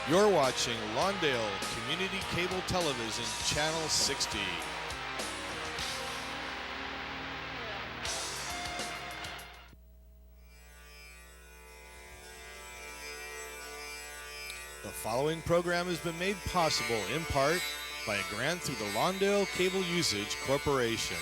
You're watching Lawndale Community Cable Television, Channel 60. The following program has been made possible in part by a grant through the Lawndale Cable Usage Corporation.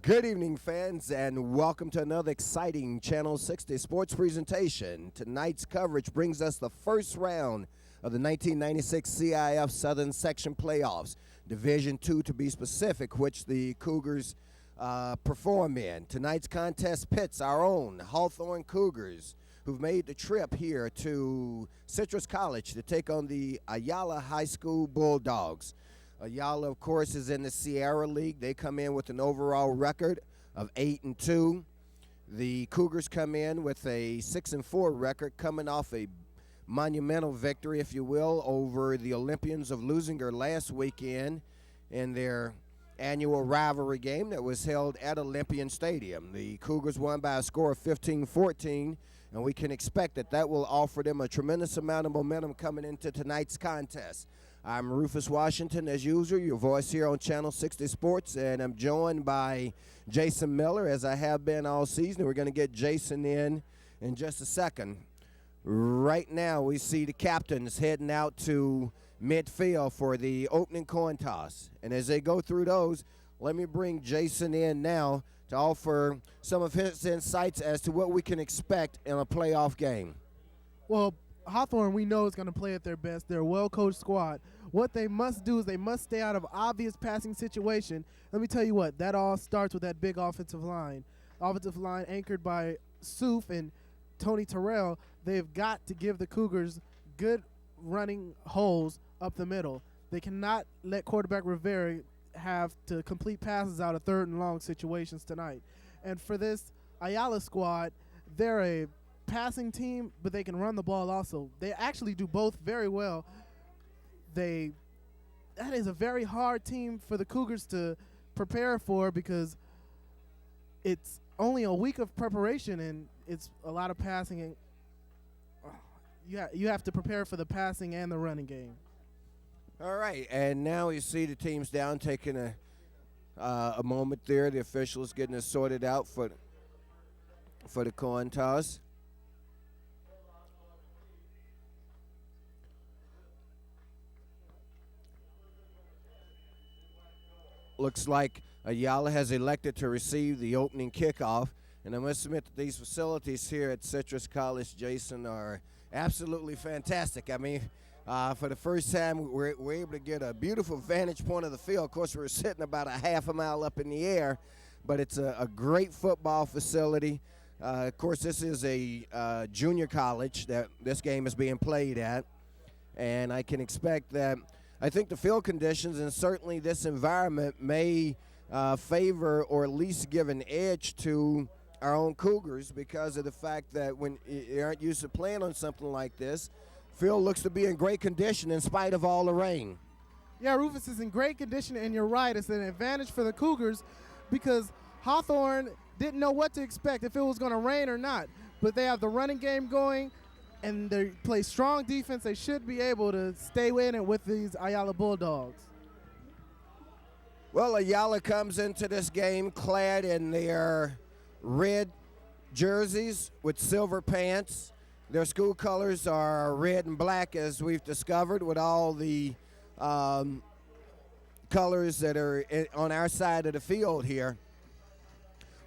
Good evening, fans, and welcome to another exciting Channel 60 sports presentation. Tonight's coverage brings us the first round of the 1996 CIF Southern Section Playoffs, Division II to be specific, which the Cougars perform in. Tonight's contest pits our own Hawthorne Cougars, who've made the trip here to Citrus College to take on the Ayala High School Bulldogs. Ayala, of course, is in the Sierra League. They come in with an overall record of 8-2. The Cougars come in with a 6-4 record, coming off a monumental victory, if you will, over the Olympians of Lusinger last weekend in their annual rivalry game that was held at Olympian Stadium. The Cougars won by a score of 15-14, and we can expect that that will offer them a tremendous amount of momentum coming into tonight's contest. I'm Rufus Washington, as usual, your voice here on Channel 60 Sports, and I'm joined by Jason Miller, as I have been all season. We're going to get Jason in just a second. Right now, we see the captains heading out to midfield for the opening coin toss. And as they go through those, let me bring Jason in now to offer some of his insights as to what we can expect in a playoff game. Well, Hawthorne, we know, is going to play at their best. They're a well-coached squad. What they must do is they must stay out of obvious passing situation. Let me tell you what, that all starts with that big offensive line. Offensive line anchored by Soof and Tony Terrell. They've got to give the Cougars good running holes up the middle. They cannot let quarterback Rivera have to complete passes out of third and long situations tonight. And for this Ayala squad, they're a passing team, but they can run the ball also. They actually do both very well. That is a very hard team for the Cougars to prepare for, because it's only a week of preparation and it's a lot of passing, and you have to prepare for the passing and the running game. All right, and now you see the teams down, taking a moment there. The officials getting it sorted out for the coin toss. Looks like Ayala has elected to receive the opening kickoff. And I must admit that these facilities here at Citrus College, Jason, are absolutely fantastic. I mean, for the first time, we're able to get a beautiful vantage point of the field. Of course, we're sitting about a half a mile up in the air, but it's a great football facility. Of course, this is a junior college that this game is being played at, and I can expect that. I think the field conditions and certainly this environment may favor or at least give an edge to our own Cougars, because of the fact that when you aren't used to playing on something like this, field looks to be in great condition in spite of all the rain. Yeah, Rufus is in great condition, and you're right. It's an advantage for the Cougars because Hawthorne didn't know what to expect, if it was going to rain or not. But they have the running game going, and they play strong defense. They should be able to stay in it with these Ayala Bulldogs. Well, Ayala comes into this game clad in their red jerseys with silver pants. Their school colors are red and black, as we've discovered, with all the colors that are on our side of the field here.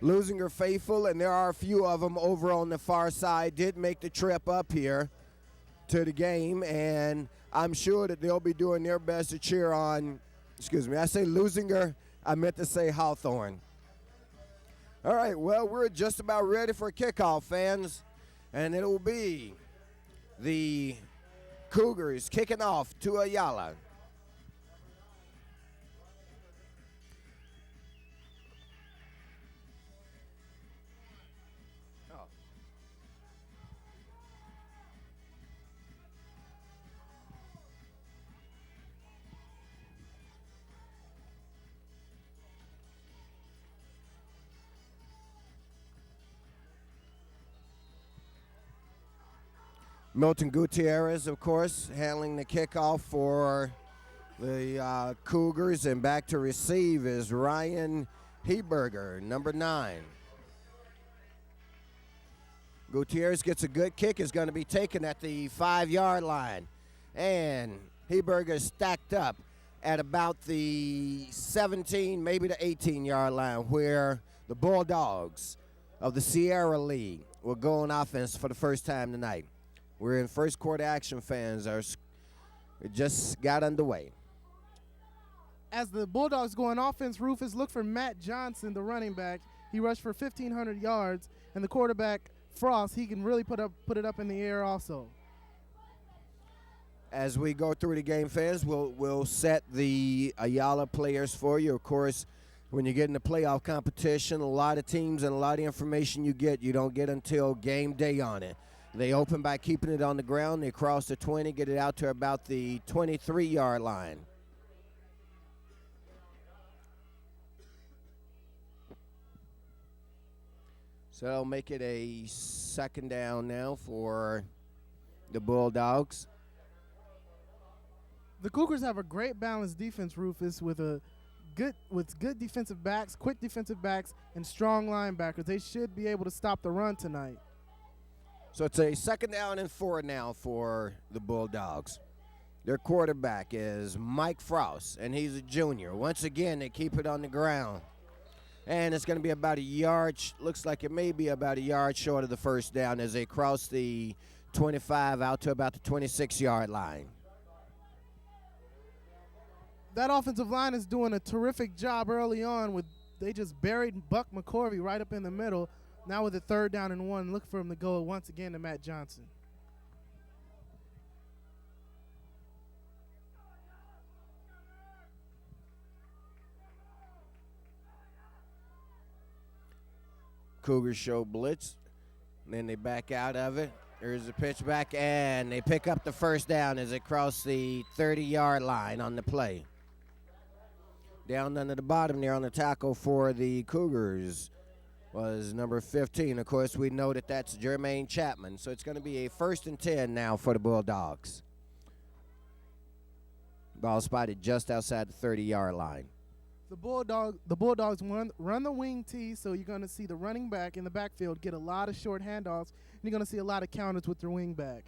Lusinger faithful, and there are a few of them over on the far side, did make the trip up here to the game, and I'm sure that they'll be doing their best to cheer on, excuse me, I say Lusinger, I meant to say Hawthorne. All right, well, we're just about ready for kickoff, fans, and it will be the Cougars kicking off to Ayala. Milton Gutierrez, of course, handling the kickoff for the Cougars, and back to receive is Ryan Heberger, number 9. Gutierrez gets a good kick, is going to be taken at the 5-yard line, and Heberger stacked up at about the 17, maybe the 18-yard line, where the Bulldogs of the Sierra League will go on offense for the first time tonight. We're in first quarter action, fans. It just got underway. As the Bulldogs go on offense, Rufus, look for Matt Johnson, the running back. He rushed for 1,500 yards, and the quarterback, Frost, he can really put it up in the air also. As we go through the game, fans, we'll set the Ayala players for you. Of course, when you get in the playoff competition, a lot of teams and a lot of information you don't get until game day on it. They open by keeping it on the ground. They cross the 20, get it out to about the 23-yard line. So they'll make it a second down now for the Bulldogs. The Cougars have a great balanced defense, Rufus, with good defensive backs, quick defensive backs, and strong linebackers. They should be able to stop the run tonight. So it's a second down and 4 now for the Bulldogs. Their quarterback is Mike Frost, and he's a junior. Once again, they keep it on the ground. And it's going to be about a yard, looks like it may be about a yard short of the first down as they cross the 25 out to about the 26-yard line. That offensive line is doing a terrific job early on. They just buried Buck McCorvey right up in the middle. Now with the 3rd down and 1, look for him to go once again to Matt Johnson. Cougars show blitz, and then they back out of it. There's a pitch back, and they pick up the first down as they cross the 30-yard line on the play. Down under the bottom there on the tackle for the Cougars was number 15. Of course, we know that that's Jermaine Chapman. So it's going to be a 1st and 10 now for the Bulldogs. Ball spotted just outside the 30-yard line. The Bulldogs run the wing tee, so you're going to see the running back in the backfield get a lot of short handoffs, and you're going to see a lot of counters with their wing back.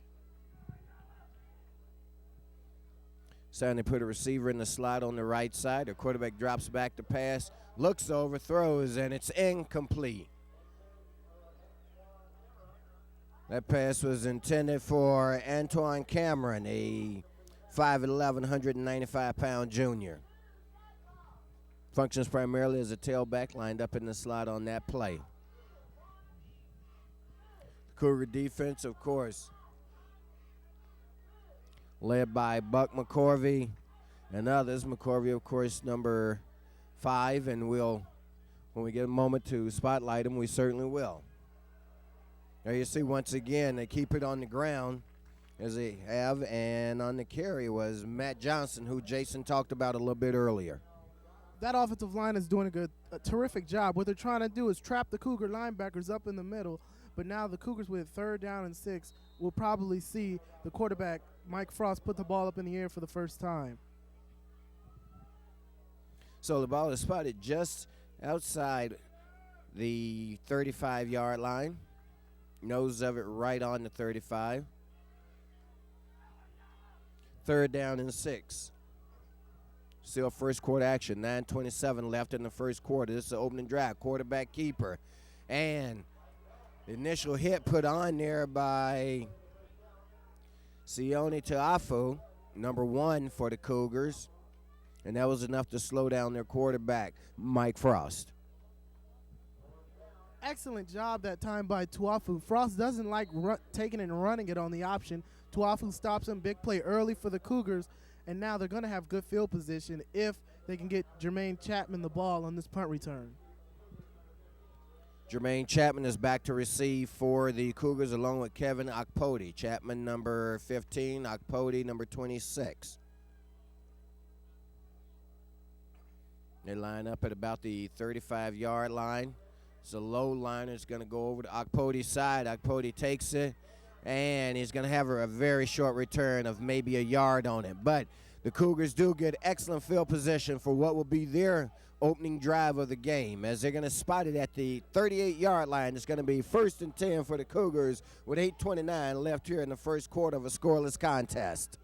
So they put a receiver in the slot on the right side. The quarterback drops back to pass, looks over, throws, and it's incomplete. That pass was intended for Antoine Cameron, a 5'11", 195-pound junior. Functions primarily as a tailback, lined up in the slot on that play. Cougar defense, of course, led by Buck McCorvey and others. McCorvey, of course, number 5, and when we get a moment to spotlight him, we certainly will. There you see, once again, they keep it on the ground as they have, and on the carry was Matt Johnson, who Jason talked about a little bit earlier. That offensive line is doing a terrific job. What they're trying to do is trap the Cougar linebackers up in the middle, but now the Cougars with 3rd down and 6 will probably see the quarterback, Mike Frost, put the ball up in the air for the first time. So the ball is spotted just outside the 35-yard line. Nose of it right on the 35. 3rd down and 6. Still first quarter action. 9:27 left in the first quarter. This is the opening drive. Quarterback keeper. And the initial hit put on there by Sione Tuafu, number 1 for the Cougars. And that was enough to slow down their quarterback, Mike Frost. Excellent job that time by Tuafu. Frost doesn't like taking it and running it on the option. Tuafu stops him. Big play early for the Cougars. And now they're going to have good field position if they can get Jermaine Chapman the ball on this punt return. Jermaine Chapman is back to receive for the Cougars along with Kevin Okpodi. Chapman number 15, Okpodi number 26. They line up at about the 35-yard line. It's a low liner. It's going to go over to Okpodi's side. Okpodi takes it. And he's going to have a very short return of maybe a yard on it. But the Cougars do get excellent field position for what will be their opening drive of the game, as they're going to spot it at the 38-yard line. It's going to be 1st and 10 for the Cougars with 8:29 left here in the first quarter of a scoreless contest.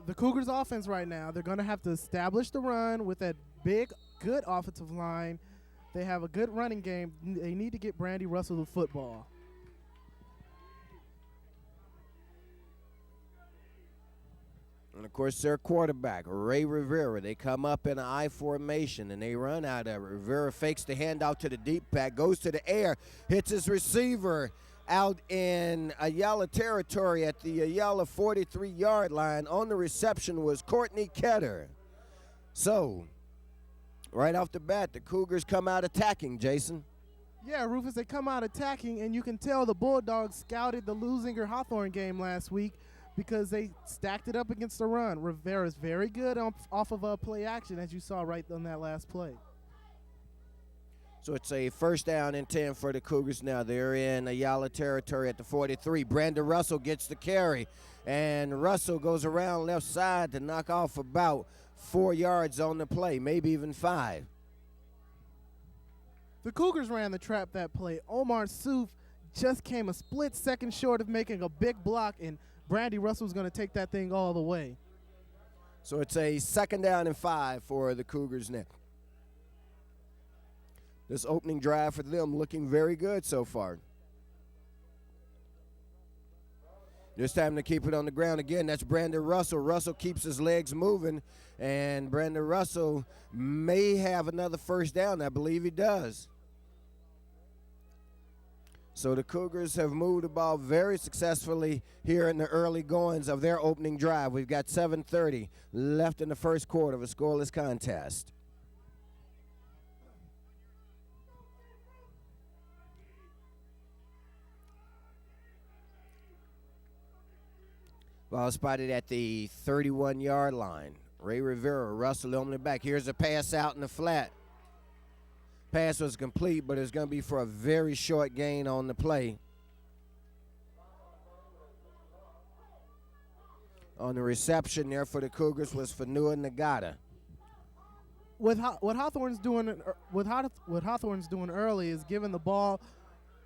The Cougars offense right now, they're going to have to establish the run with that big, good offensive line. They have a good running game. They need to get Brandy Russell the football. And, of course, their quarterback, Ray Rivera. They come up in an I formation, and they run out of it. Rivera fakes the handout to the deep pack, goes to the air, hits his receiver out in Ayala territory at the Ayala 43-yard line. On the reception was Courtney Ketter. So, right off the bat, the Cougars come out attacking, Jason. Yeah, Rufus, they come out attacking, and you can tell the Bulldogs scouted the Lusinger Hawthorne game last week because they stacked it up against the run. Rivera's very good off of a play action, as you saw right on that last play. So it's a 1st down and 10 for the Cougars now. They're in Ayala territory at the 43. Brandon Russell gets the carry, and Russell goes around left side to knock off about 4 yards on the play, maybe even 5. The Cougars ran the trap that play. Omar Souf just came a split second short of making a big block, and Brandy Russell's going to take that thing all the way. So it's a 2nd down and 5 for the Cougars now. This opening drive for them looking very good so far. This time to keep it on the ground again. That's Brandon Russell. Russell keeps his legs moving, and Brandon Russell may have another 1st down. I believe he does. So the Cougars have moved the ball very successfully here in the early goings of their opening drive. We've got 7:30 left in the first quarter of a scoreless contest. Ball spotted at the 31-yard line. Ray Rivera, Russell on the back. Here's a pass out in the flat. Pass was complete, but it's going to be for a very short gain on the play. On the reception there for the Cougars was Fanua Nagata. What Hawthorne's doing early is giving the ball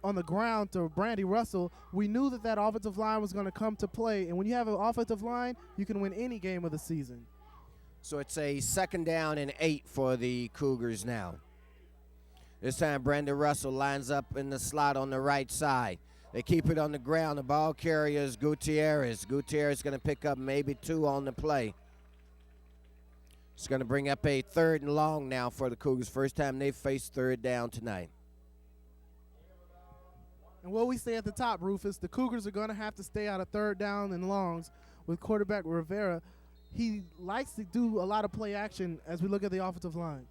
on the ground to Brandy Russell. We knew that offensive line was going to come to play, and when you have an offensive line, you can win any game of the season. So it's a 2nd down and 8 for the Cougars now. This time Brandon Russell lines up in the slot on the right side. They keep it on the ground. The ball carrier is Gutierrez. Gutierrez is going to pick up maybe 2 on the play. It's going to bring up a 3rd and long now for the Cougars. First time they've faced 3rd down tonight. And what we say at the top, Rufus, the Cougars are going to have to stay out of 3rd down and longs with quarterback Rivera. He likes to do a lot of play action as we look at the offensive line.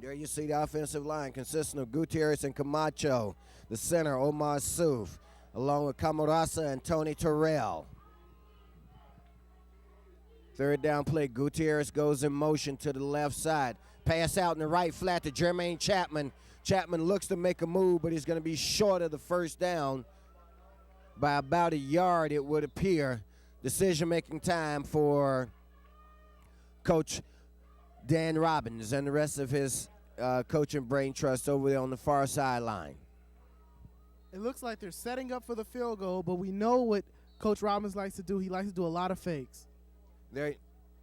There you see the offensive line consisting of Gutierrez and Camacho. The center, Omar Souf, along with Camarasa and Tony Terrell. Third down play. Gutierrez goes in motion to the left side. Pass out in the right flat to Jermaine Chapman. Chapman looks to make a move, but he's going to be short of the first down by about a yard, it would appear. Decision-making time for Coach Dan Robbins and the rest of his coaching brain trust over there on the far sideline. It looks like they're setting up for the field goal, but we know what Coach Robbins likes to do. He likes to do a lot of fakes. There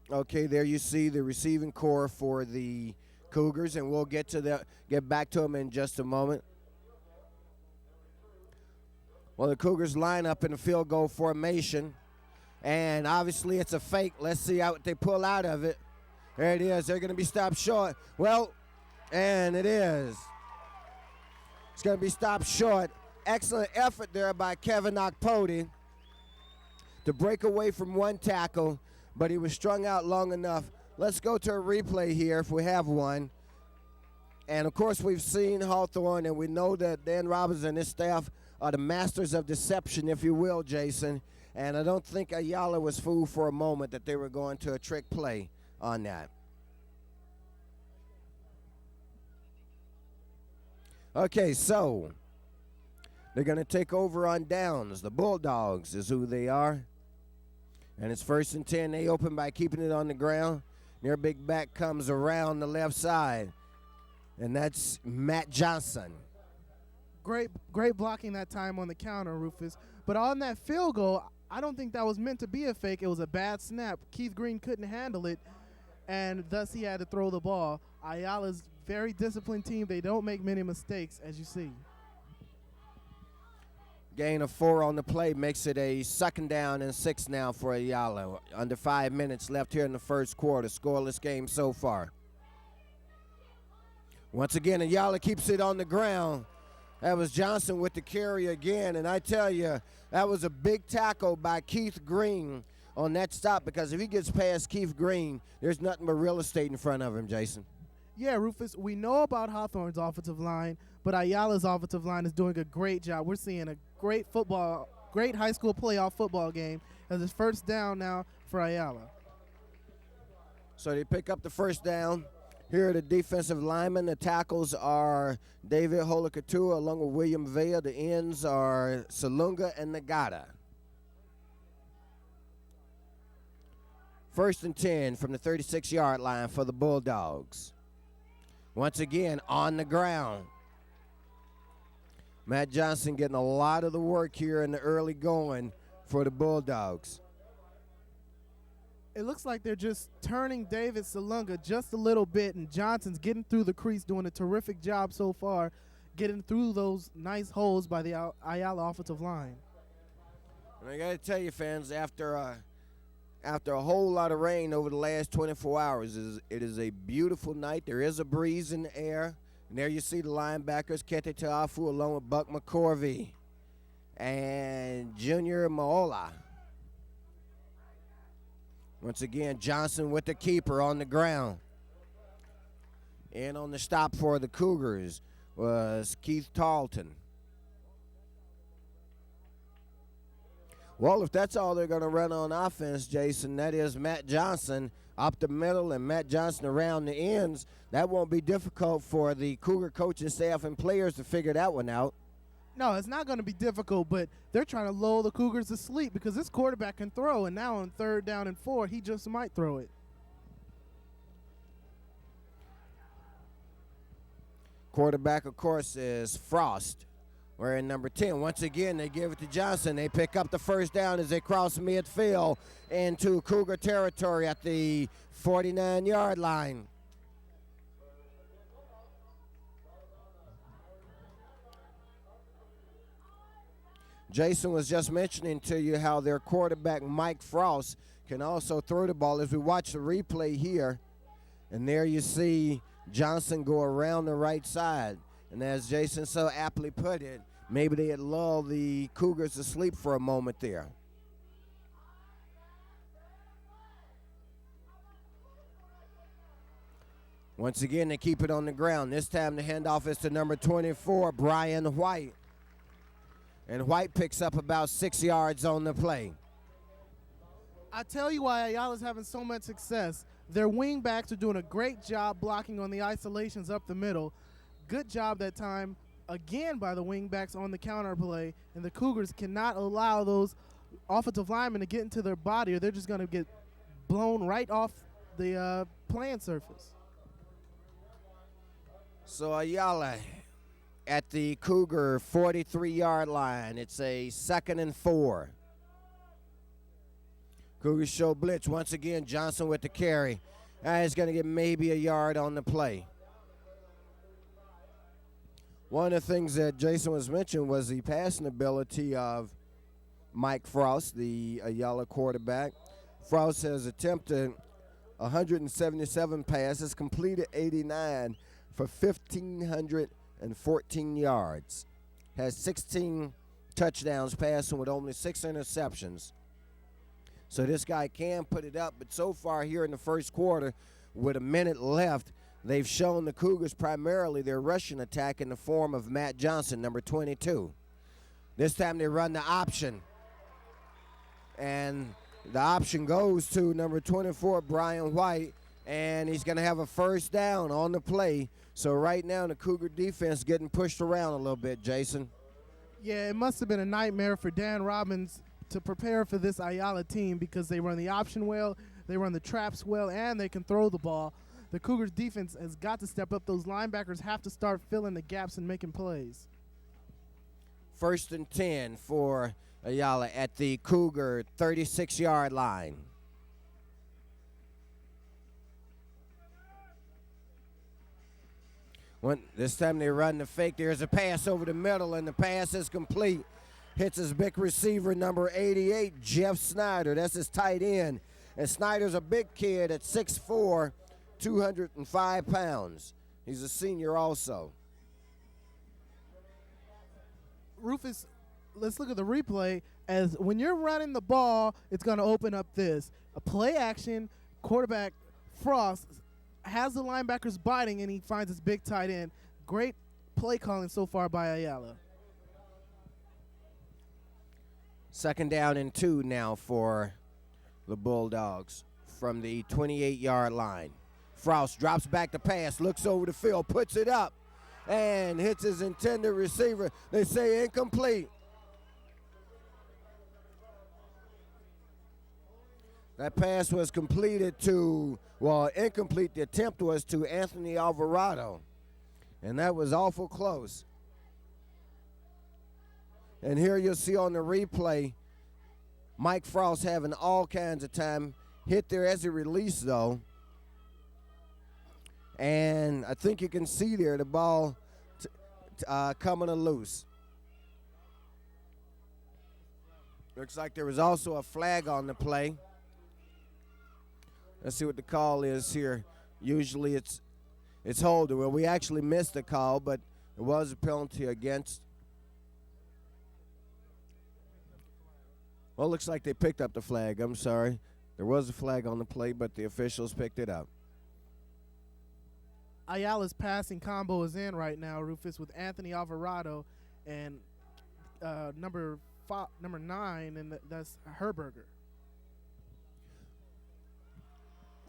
you see the receiving core for the Cougars, and we'll get back to them in just a moment. Well, the Cougars line up in the field goal formation, and obviously it's a fake. Let's see what they pull out of it. There it is. They're going to be stopped short. Well, and it is. It's going to be stopped short. Excellent effort there by Kevin Okpodi to break away from one tackle, but he was strung out long enough. Let's go to a replay here if we have one. And, of course, we've seen Hawthorne, and we know that Dan Robbins and his staff are the masters of deception, if you will, Jason. And I don't think Ayala was fooled for a moment that they were going to a trick play on that. Okay, so they're going to take over on downs. The Bulldogs is who they are. And it's 1st and 10. They open by keeping it on the ground. Their big back comes around the left side. And that's Matt Johnson. Great blocking that time on the counter, Rufus. But on that field goal, I don't think that was meant to be a fake. It was a bad snap. Keith Green couldn't handle it, and thus he had to throw the ball. Ayala's very disciplined team. They don't make many mistakes, as you see. Gain of 4 on the play makes it a 2nd down and 6 now for Ayala. Under 5 minutes left here in the first quarter. Scoreless game so far. Once again, Ayala keeps it on the ground. That was Johnson with the carry again, and I tell you, that was a big tackle by Keith Green on that stop, because if he gets past Keith Green, there's nothing but real estate in front of him, Jason. Yeah, Rufus, we know about Hawthorne's offensive line, but Ayala's offensive line is doing a great job. We're seeing a great high school playoff football game as it's 1st down now for Ayala. So they pick up the 1st down. Here are the defensive linemen. The tackles are David Holikatua along with William Vea. The ends are Salunga and Nagata. 1st and 10 from the 36-yard line for the Bulldogs. Once again, on the ground. Matt Johnson getting a lot of the work here in the early going for the Bulldogs. It looks like they're just turning David Salunga just a little bit, and Johnson's getting through the crease, doing a terrific job so far, getting through those nice holes by the Ayala offensive line. And I got to tell you, fans, after a whole lot of rain over the last 24 hours, it is a beautiful night. There is a breeze in the air. And there you see the linebackers, Kete Ta'afu, along with Buck McCorvey and Junior Maola. Once again, Johnson with the keeper on the ground. And on the stop for the Cougars was Keith Tarleton. Well, if that's all they're going to run on offense, Jason, that is Matt Johnson up the middle and Matt Johnson around the ends. That won't be difficult for the Cougar coaching staff and players to figure that one out. No, it's not going to be difficult, but they're trying to lull the Cougars to sleep because this quarterback can throw, and now on 3rd down and 4, he just might throw it. Quarterback, of course, is Frost. Wearing number 10. Once again, they give it to Johnson. They pick up the 1st down as they cross midfield into Cougar territory at the 49-yard line. Jason was just mentioning to you how their quarterback, Mike Frost, can also throw the ball. As we watch the replay here, and there you see Johnson go around the right side. And as Jason so aptly put it, maybe they had lulled the Cougars to sleep for a moment there. Once again, they keep it on the ground. This time the handoff is to number 24, Brian White. And White picks up about 6 yards on the play. I tell you why Ayala's having so much success. Their wing backs are doing a great job blocking on the isolations up the middle. Good job that time, again, by the wing backs on the counter play, and the Cougars cannot allow those offensive linemen to get into their body, or they're just going to get blown right off the playing surface. So Ayala at the Cougar 43-yard line. It's a 2nd and 4. Cougars show blitz once again. Johnson with the carry. He's going to get maybe a yard on the play. One of the things that Jason was mentioning was the passing ability of Mike Frost, the Ayala quarterback. Frost has attempted 177 passes, completed 89 for 1,514 yards. Has 16 touchdowns passing with only 6 interceptions. So this guy can put it up, but so far here in the first quarter, with a minute left, they've shown the Cougars primarily their rushing attack in the form of Matt Johnson, number 22. This time they run the option, and the option goes to number 24, Brian White, and he's going to have a first down on the play. So right now the Cougar defense getting pushed around a little bit, Jason. Yeah, it must have been a nightmare for Dan Robbins to prepare for this Ayala team because they run the option well, they run the traps well, and they can throw the ball. The Cougars defense has got to step up. Those linebackers have to start filling the gaps and making plays. 1st and 10 for Ayala at the Cougar 36-yard line. This time they run the fake. There's a pass over the middle, and the pass is complete. Hits his big receiver, number 88, Jeff Snyder. That's his tight end. And Snyder's a big kid at 6'4", 205 pounds. He's a senior also. Rufus, let's look at the replay. As when you're running the ball, it's going to open up this. A play action, quarterback Frost has the linebackers biting, and he finds his big tight end. Great play calling so far by Ayala. 2nd down and 2 now for the Bulldogs from the 28-yard line. Frost drops back the pass, looks over the field, puts it up, and hits his intended receiver. They say incomplete. That pass was completed to, well, incomplete. The attempt was to Anthony Alvarado, and that was awful close. And here you'll see on the replay, Mike Frost having all kinds of time. Hit there as he released, though. And I think you can see there the ball coming loose. Looks like there was also a flag on the play. Let's see what the call is here. Usually it's holding. Well, we actually missed the call, but it was a penalty against. Well, it looks like they picked up the flag. I'm sorry. There was a flag on the play, but the officials picked it up. Ayala's passing combo is in right now, Rufus, with Anthony Alvarado and number 9, and that's Herberger.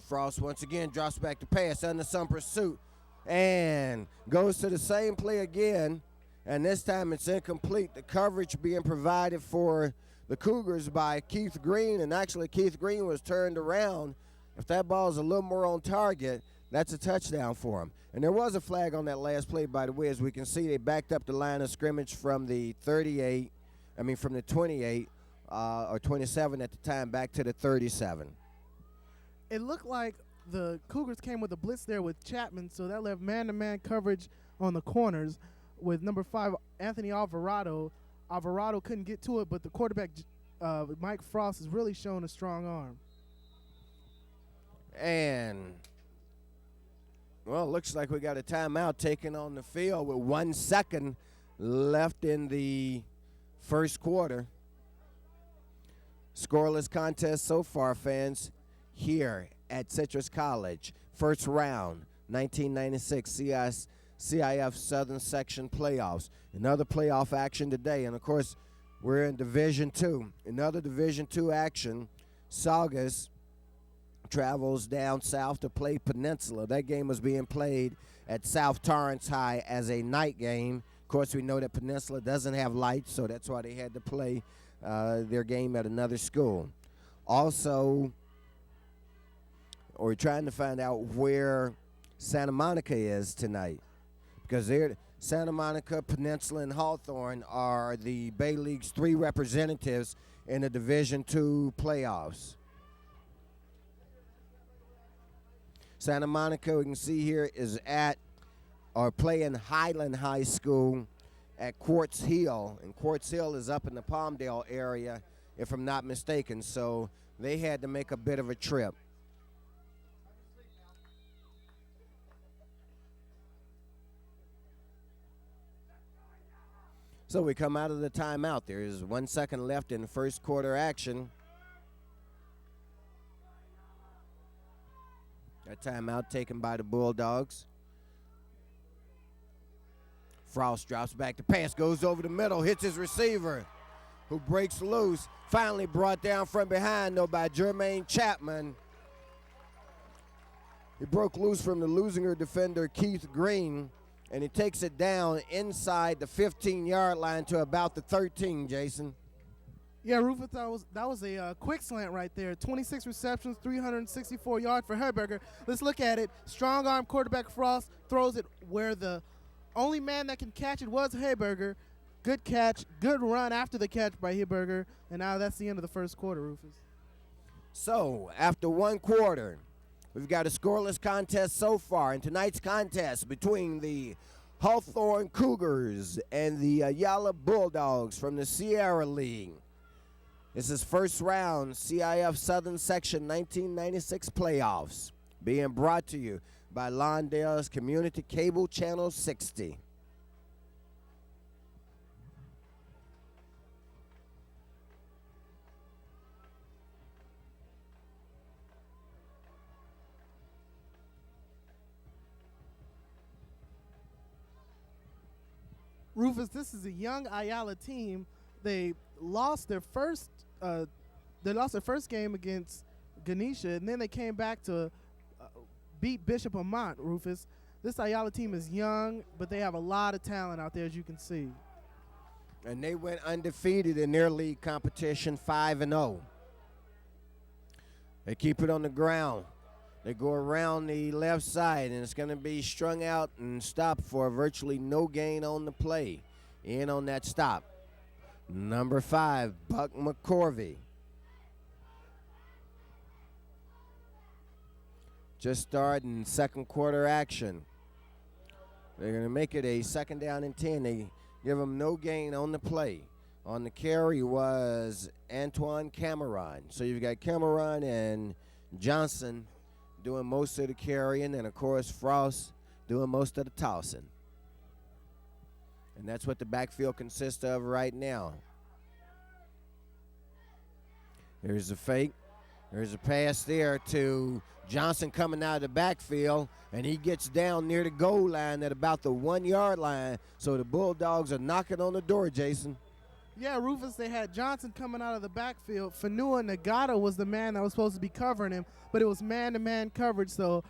Frost once again drops back to pass under some pursuit and goes to the same play again, and this time it's incomplete. The coverage being provided for the Cougars by Keith Green, and actually Keith Green was turned around. If that ball is a little more on target, that's a touchdown for him. And there was a flag on that last play, by the way. As we can see, they backed up the line of scrimmage from the 28, from the 28 or 27 at the time, back to the 37. It looked like the Cougars came with a blitz there with Chapman, so that left man-to-man coverage on the corners with number 5, Anthony Alvarado. Alvarado couldn't get to it, but the quarterback, Mike Frost, has really shown a strong arm. And, well, it looks like we got a timeout taken on the field with 1 second left in the first quarter. Scoreless contest so far, fans, here at Citrus College. First round, 1996 CIF Southern Section playoffs. Another playoff action today, and of course, we're in Division II. Another Division II action Saugus travels down south to play Peninsula. That game was being played at South Torrance High as a night game. Of course, we know that Peninsula doesn't have lights, so that's why they had to play their game at another school. Also, we're trying to find out where Santa Monica is tonight, because Santa Monica, Peninsula, and Hawthorne are the Bay League's 3 representatives in the Division II playoffs. Santa Monica, we can see here, is playing Highland High School at Quartz Hill, and Quartz Hill is up in the Palmdale area, if I'm not mistaken, so they had to make a bit of a trip. So we come out of the timeout. There is 1 second left in the first quarter action. That timeout taken by the Bulldogs. Frost drops back. The pass goes over the middle, hits his receiver, who breaks loose. Finally brought down from behind, though, by Jermaine Chapman. He broke loose from the Lusinger defender, Keith Green, and he takes it down inside the 15-yard line to about the 13, Jason. Yeah, Rufus, that was a quick slant right there. 26 receptions, 364 yards for Herberger. Let's look at it. Strong arm quarterback Frost throws it where the only man that can catch it was Herberger. Good catch, good run after the catch by Herberger, and now that's the end of the first quarter, Rufus. So, after 1 quarter, we've got a scoreless contest so far. In tonight's contest between the Hawthorne Cougars and the Ayala Bulldogs from the Sierra League. This is first round CIF Southern Section 1996 playoffs, being brought to you by Lawndale's Community Cable Channel 60. Rufus, this is a young Ayala team. They lost their first game against Ganesha, and then they came back to beat Bishop Amont, Rufus. This Ayala team is young, but they have a lot of talent out there, as you can see. And they went undefeated in their league competition, 5-0. They keep it on the ground. They go around the left side, and it's going to be strung out and stopped for virtually no gain on the play. In on that stop, number 5, Buck McCorvey. Just starting second quarter action. They're going to make it a 2nd down and 10. They give them no gain on the play. On the carry was Antoine Cameron. So you've got Cameron and Johnson doing most of the carrying, and, of course, Frost doing most of the tossing. And that's what the backfield consists of right now. There's a fake. There's a pass there to Johnson coming out of the backfield, and he gets down near the goal line at about the 1-yard line. So the Bulldogs are knocking on the door, Jason. Yeah, Rufus, they had Johnson coming out of the backfield. Fanua Nagata was the man that was supposed to be covering him, but it was man-to-man coverage, so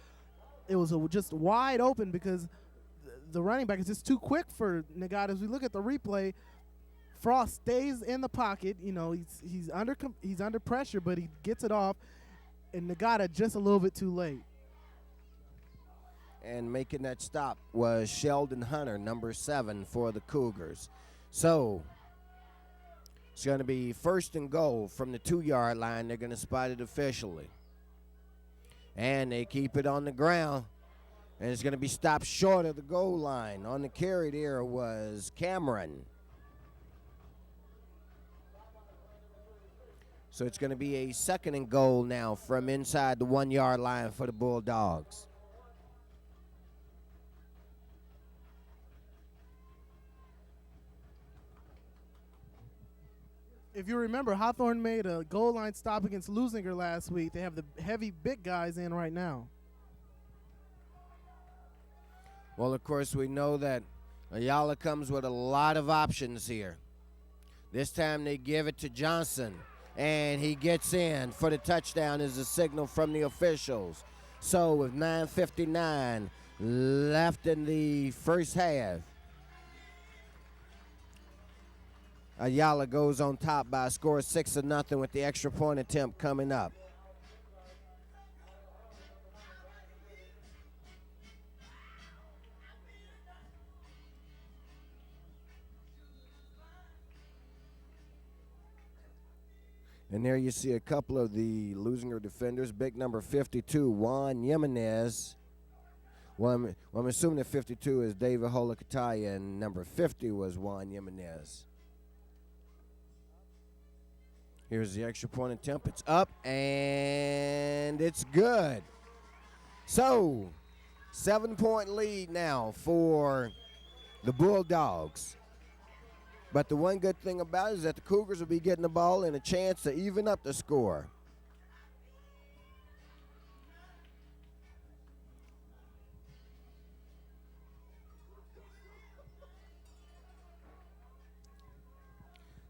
it was just wide open because the running back is just too quick for Nagata. As we look at the replay, Frost stays in the pocket. You know, he's under pressure, but he gets it off, and Nagata just a little bit too late. And making that stop was Sheldon Hunter, number 7 for the Cougars. So it's going to be 1st and goal from the 2-yard line. They're going to spot it officially. And they keep it on the ground. And it's going to be stopped short of the goal line. On the carry there was Cameron. So it's going to be a 2nd and goal now from inside the 1-yard line for the Bulldogs. If you remember, Hawthorne made a goal line stop against Lusinger last week. They have the heavy big guys in right now. Well, of course, we know that Ayala comes with a lot of options here. This time they give it to Johnson, and he gets in for the touchdown is a signal from the officials. So with 9:59 left in the first half, Ayala goes on top by a score of 6-0 with the extra point attempt coming up. And there you see a couple of the losing defenders. Big number 52, Juan Jimenez. Well, I'm assuming that 52 is David Holokataya, and number 50 was Juan Jimenez. Here's the extra point attempt. It's up, and it's good. So, 7-point lead now for the Bulldogs. But the one good thing about it is that the Cougars will be getting the ball and a chance to even up the score.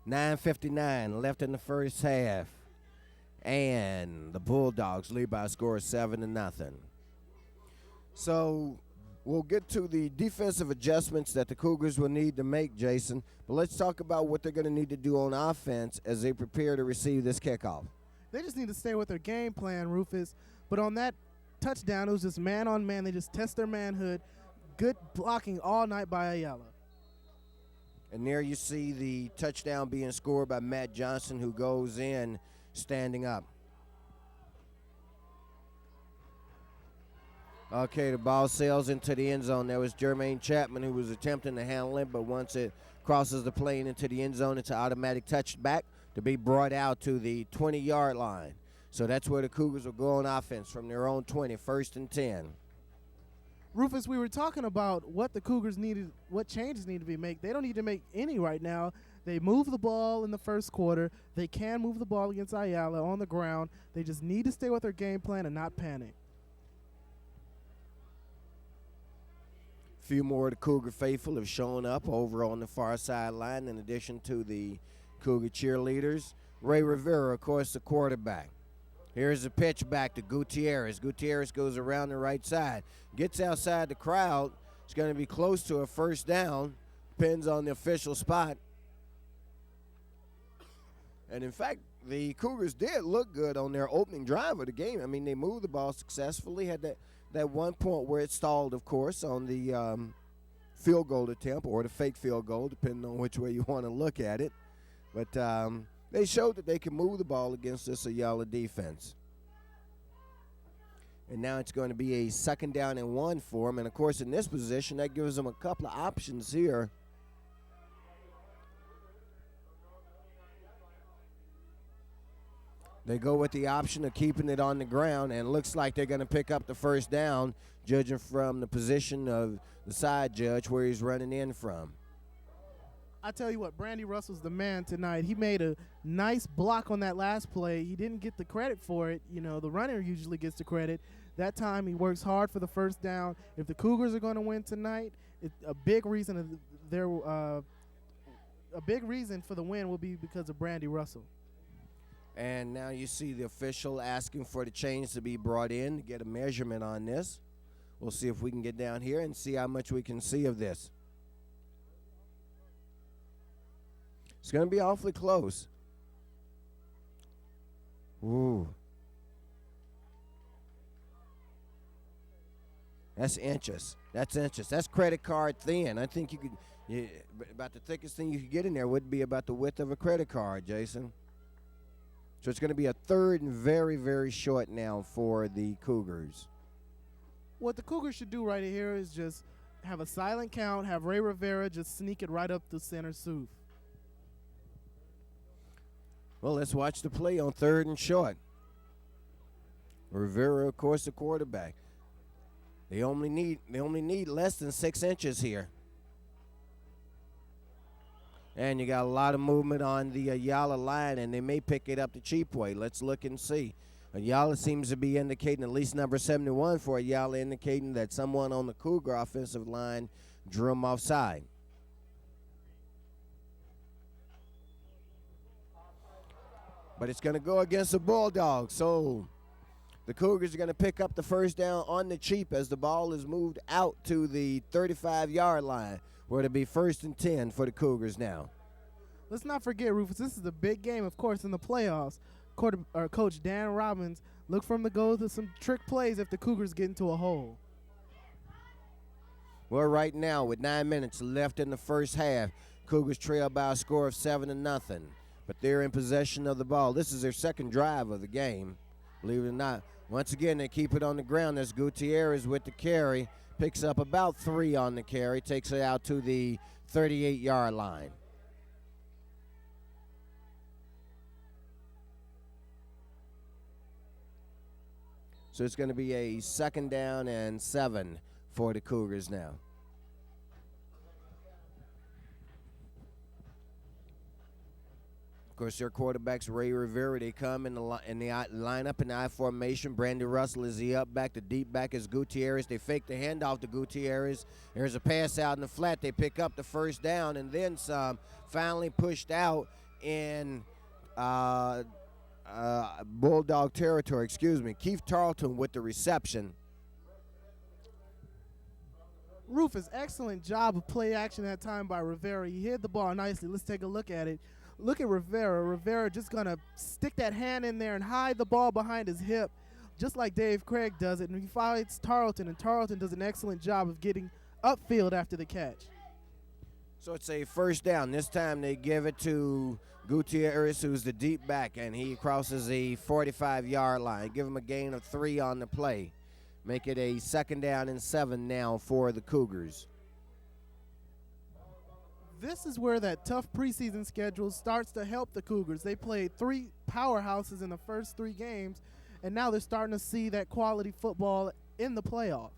$9:59 left in the first half. And the Bulldogs lead by a score of 7-0. So we'll get to the defensive adjustments that the Cougars will need to make, Jason. But let's talk about what they're going to need to do on offense as they prepare to receive this kickoff. They just need to stay with their game plan, Rufus. But on that touchdown, it was just man-on-man. They just test their manhood. Good blocking all night by Ayala. And there you see the touchdown being scored by Matt Johnson, who goes in standing up. Okay, the ball sails into the end zone. There was Jermaine Chapman who was attempting to handle it, but once it crosses the plane into the end zone, it's an automatic touchback to be brought out to the 20-yard line. So that's where the Cougars will go on offense from their own 20, 1st and 10. Rufus, we were talking about what the Cougars needed, what changes need to be made. They don't need to make any right now. They move the ball in the first quarter. They can move the ball against Ayala on the ground. They just need to stay with their game plan and not panic. Few more of the Cougar faithful have shown up over on the far sideline in addition to the Cougar cheerleaders. Ray Rivera, of course, the quarterback. Here's the pitch back to Gutierrez. Gutierrez goes around the right side, gets outside the crowd. It's going to be close to a first down. Depends on the official spot. And, in fact, the Cougars did look good on their opening drive of the game. I mean, they moved the ball successfully, had that one point where it stalled, of course, on the field goal attempt or the fake field goal, depending on which way you want to look at it. But they showed that they can move the ball against this Ayala defense. And now it's going to be a 2nd down and 1 for them. And, of course, in this position, that gives them a couple of options here. They go with the option of keeping it on the ground, and it looks like they're going to pick up the first down, judging from the position of the side judge where he's running in from. I tell you what, Brandy Russell's the man tonight. He made a nice block on that last play. He didn't get the credit for it. You know, the runner usually gets the credit. That time he works hard for the first down. If the Cougars are going to win tonight, a big reason for the win will be because of Brandy Russell. And now you see the official asking for the chains to be brought in to get a measurement on this. We'll see if we can get down here and see how much we can see of this. It's going to be awfully close. Ooh. That's inches. That's inches. That's credit card thin. I think you could, about the thickest thing you could get in there would be about the width of a credit card, Jason. So it's going to be a 3rd and very, very short now for the Cougars. What the Cougars should do right here is just have a silent count, have Ray Rivera just sneak it right up the center suit. Well, let's watch the play on 3rd and short. Rivera, of course, the quarterback. They only need less than 6 inches here. And you got a lot of movement on the Ayala line, and they may pick it up the cheap way. Let's look and see. Ayala seems to be indicating, at least number 71 for Ayala, indicating that someone on the Cougar offensive line drew him offside. but it's going to go against the Bulldogs. So the Cougars are going to pick up the first down on the cheap as the ball is moved out to the 35-yard line, where it'll be 1st and 10 for the Cougars now. Let's not forget, Rufus, this is a big game, of course, in the playoffs. Coach Dan Robbins look for him to go to some trick plays if the Cougars get into a hole. Well, right now, with 9 minutes left in the first half, Cougars trail by a score of 7-0, but they're in possession of the ball. This is their second drive of the game, believe it or not. Once again, they keep it on the ground. There's Gutierrez with the carry, picks up about 3 on the carry, takes it out to the 38-yard line. So it's going to be a 2nd down and 7 for the Cougars now. Of course, their quarterbacks, Ray Rivera, they come in the lineup in the I formation. Brandon Russell is the up back. The deep back is Gutierrez. They fake the handoff to Gutierrez. There's a pass out in the flat. They pick up the first down and then some. Finally pushed out in Bulldog territory, Keith Tarleton with the reception. Rufus, excellent job of play action that time by Rivera. He hit the ball nicely. Let's take a look at it. Look at Rivera. Rivera just going to stick that hand in there and hide the ball behind his hip, just like Dave Craig does it. And he fights Tarleton, and Tarleton does an excellent job of getting upfield after the catch. So it's a first down. This time they give it to Gutierrez, who's the deep back, and he crosses the 45-yard line. Give him a gain of 3 on the play. Make it a 2nd down and 7 now for the Cougars. This is where that tough preseason schedule starts to help the Cougars. They played 3 powerhouses in the first 3 games, and now they're starting to see that quality football in the playoffs.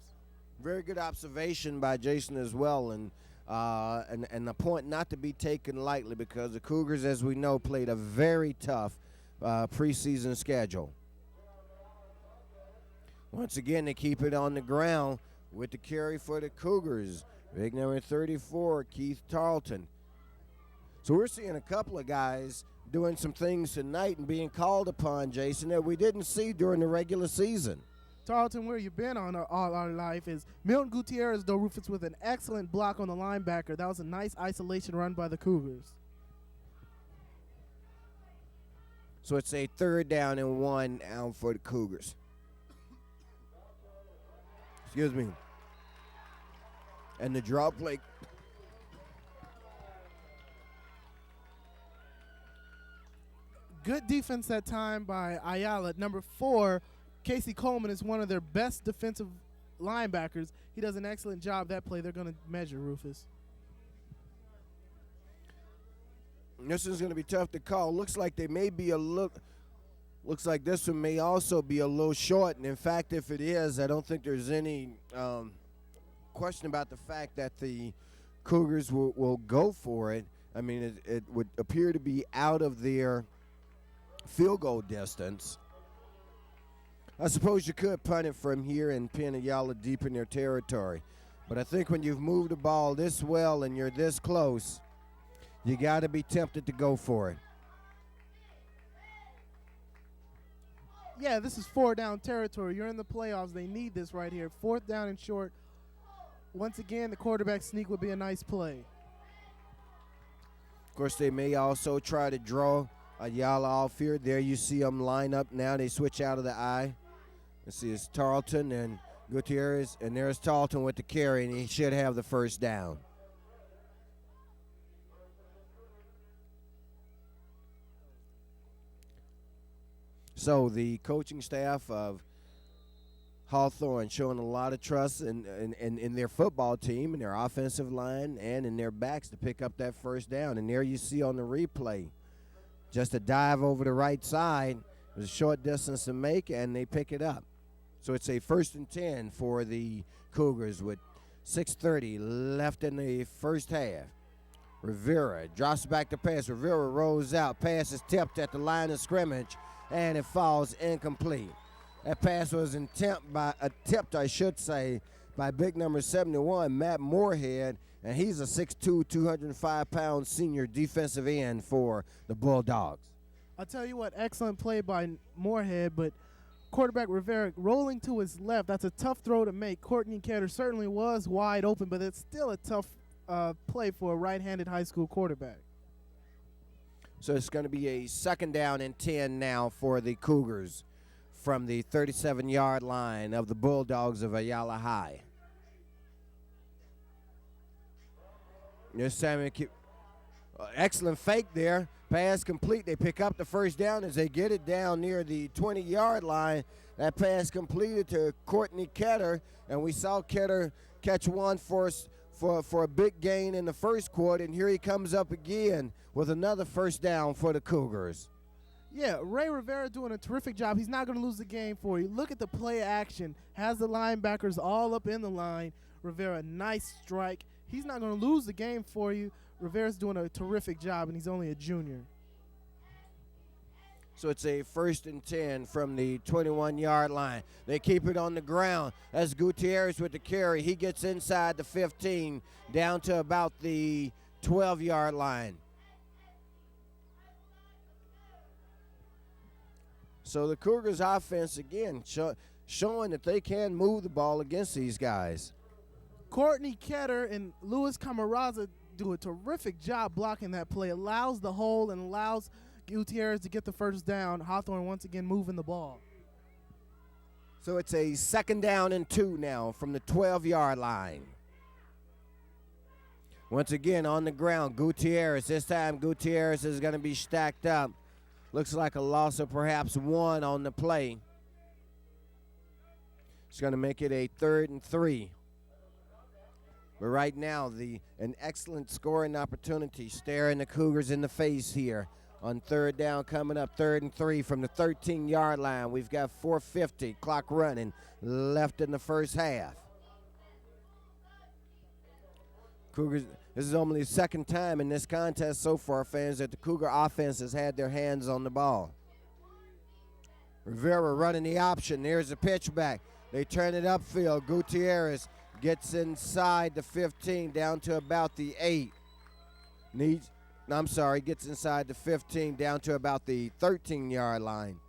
Very good observation by Jason as well, and a point not to be taken lightly, because the Cougars, as we know, played a very tough preseason schedule. Once again, they keep it on the ground with the carry for the Cougars. Big number 34, Keith Tarleton. So we're seeing a couple of guys doing some things tonight and being called upon, Jason, that we didn't see during the regular season. Tarleton, where you've been on all our life, is Milton Gutierrez, though, Rufus, with an excellent block on the linebacker. That was a nice isolation run by the Cougars. So it's a 3rd down and 1 now for the Cougars. Excuse me. And the drop play. Good defense that time by Ayala. Number 4, Casey Coleman, is one of their best defensive linebackers. He does an excellent job that play. They're going to measure, Rufus. This is going to be tough to call. Looks like they may be a little. Looks like this one may also be a little short. And in fact, if it is, I don't think there's any question about the fact that the Cougars will go for it. I mean, it would appear to be out of their field goal distance. I suppose you could punt it from here and pin Ayala deep in their territory. But I think when you've moved the ball this well and you're this close, you got to be tempted to go for it. Yeah, this is 4th down territory. You're in the playoffs. They need this right here. 4th down and short. Once again, the quarterback sneak would be a nice play. Of course, they may also try to draw Ayala off here. There you see them line up now. They switch out of the eye. Let's see, it's Tarleton and Gutierrez, and there's Tarleton with the carry, and he should have the first down. So the coaching staff of Hawthorne showing a lot of trust in their football team and their offensive line and in their backs to pick up that first down. And there you see on the replay, just a dive over the right side. It was a short distance to make, and they pick it up. So it's a 1st and 10 for the Cougars with 6:30 left in the first half. Rivera drops back to pass. Rivera rolls out. Pass is tipped at the line of scrimmage, and it falls incomplete. That pass was tipped, by big number 71, Matt Moorhead, and he's a 6'2", 205-pound senior defensive end for the Bulldogs. I'll tell you what, excellent play by Moorhead, but quarterback Rivera rolling to his left. That's a tough throw to make. Courtney Ketter certainly was wide open, but it's still a tough play for a right-handed high school quarterback. So it's going to be a 2nd down and 10 now for the Cougars from the 37-yard line of the Bulldogs of Ayala High. This time, excellent fake there. Pass complete. They pick up the 1st down as they get it down near the 20-yard line. That pass completed to Courtney Ketter, and we saw Ketter catch one for a big gain in the 1st quarter, and here he comes up again with another 1st down for the Cougars. Yeah, Ray Rivera doing a terrific job. He's not going to lose the game for you. Look at the play action. Has the linebackers all up in the line. Rivera, nice strike. He's not going to lose the game for you. Rivera's doing a terrific job, and he's only a junior. So it's a 1st and 10 from the 21-yard line. They keep it on the ground. That's Gutierrez with the carry. He gets inside the 15 down to about the 12-yard line. So the Cougars offense, again, showing that they can move the ball against these guys. Courtney Ketter and Luis Camaraza do a terrific job blocking that play. Allows the hole and allows Gutierrez to get the 1st down. Hawthorne once again moving the ball. So it's a 2nd down and 2 now from the 12-yard line. Once again on the ground, Gutierrez. This time Gutierrez is going to be stacked up. Looks like a loss of perhaps 1 on the play. It's going to make it a 3rd and 3. But right now, an excellent scoring opportunity staring the Cougars in the face here on 3rd down, coming up 3rd and 3 from the 13-yard line. We've got 4:50 clock running left in the 1st half. Cougars, this is only the 2nd time in this contest so far, fans, that the Cougar offense has had their hands on the ball. Rivera running the option. There's the pitch back. They turn it upfield. Gutierrez gets inside the 15 down to about the 8. Gets inside the 15 down to about the 13-yard line.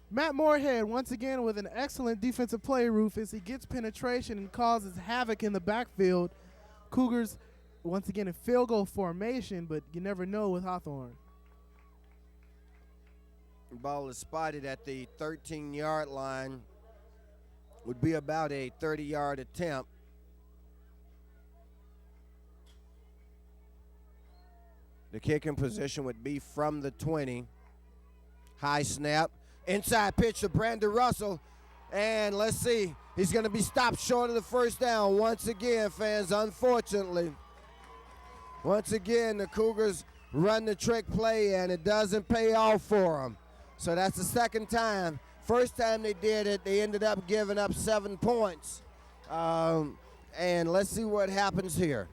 Matt Moorhead once again with an excellent defensive play, Rufus. He gets penetration and causes havoc in the backfield. Cougars once again in field goal formation, but you never know with Hawthorne. The ball is spotted at the 13-yard line. Would be about a 30-yard attempt. The kicking position would be from the 20. High snap. Inside pitch to Brandon Russell. And let's see. He's going to be stopped short of the 1st down once again, fans, unfortunately. Once again, the Cougars run the trick play, and it doesn't pay off for them. So that's the 2nd time. 1st time they did it, they ended up giving up 7 points. And let's see what happens here.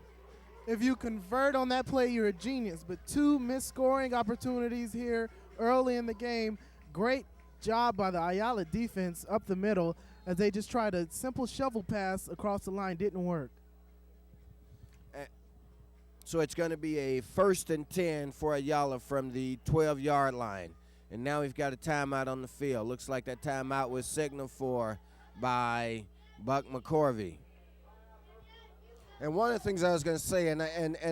If you convert on that play, you're a genius. But 2 missed scoring opportunities here early in the game. Great job by the Ayala defense up the middle as they just tried a simple shovel pass across the line. Didn't work. So it's going to be a 1st and 10 for Ayala from the 12-yard line. And now we've got a timeout on the field. Looks like that timeout was signaled for by Buck McCorvey. And one of the things I was going to say, and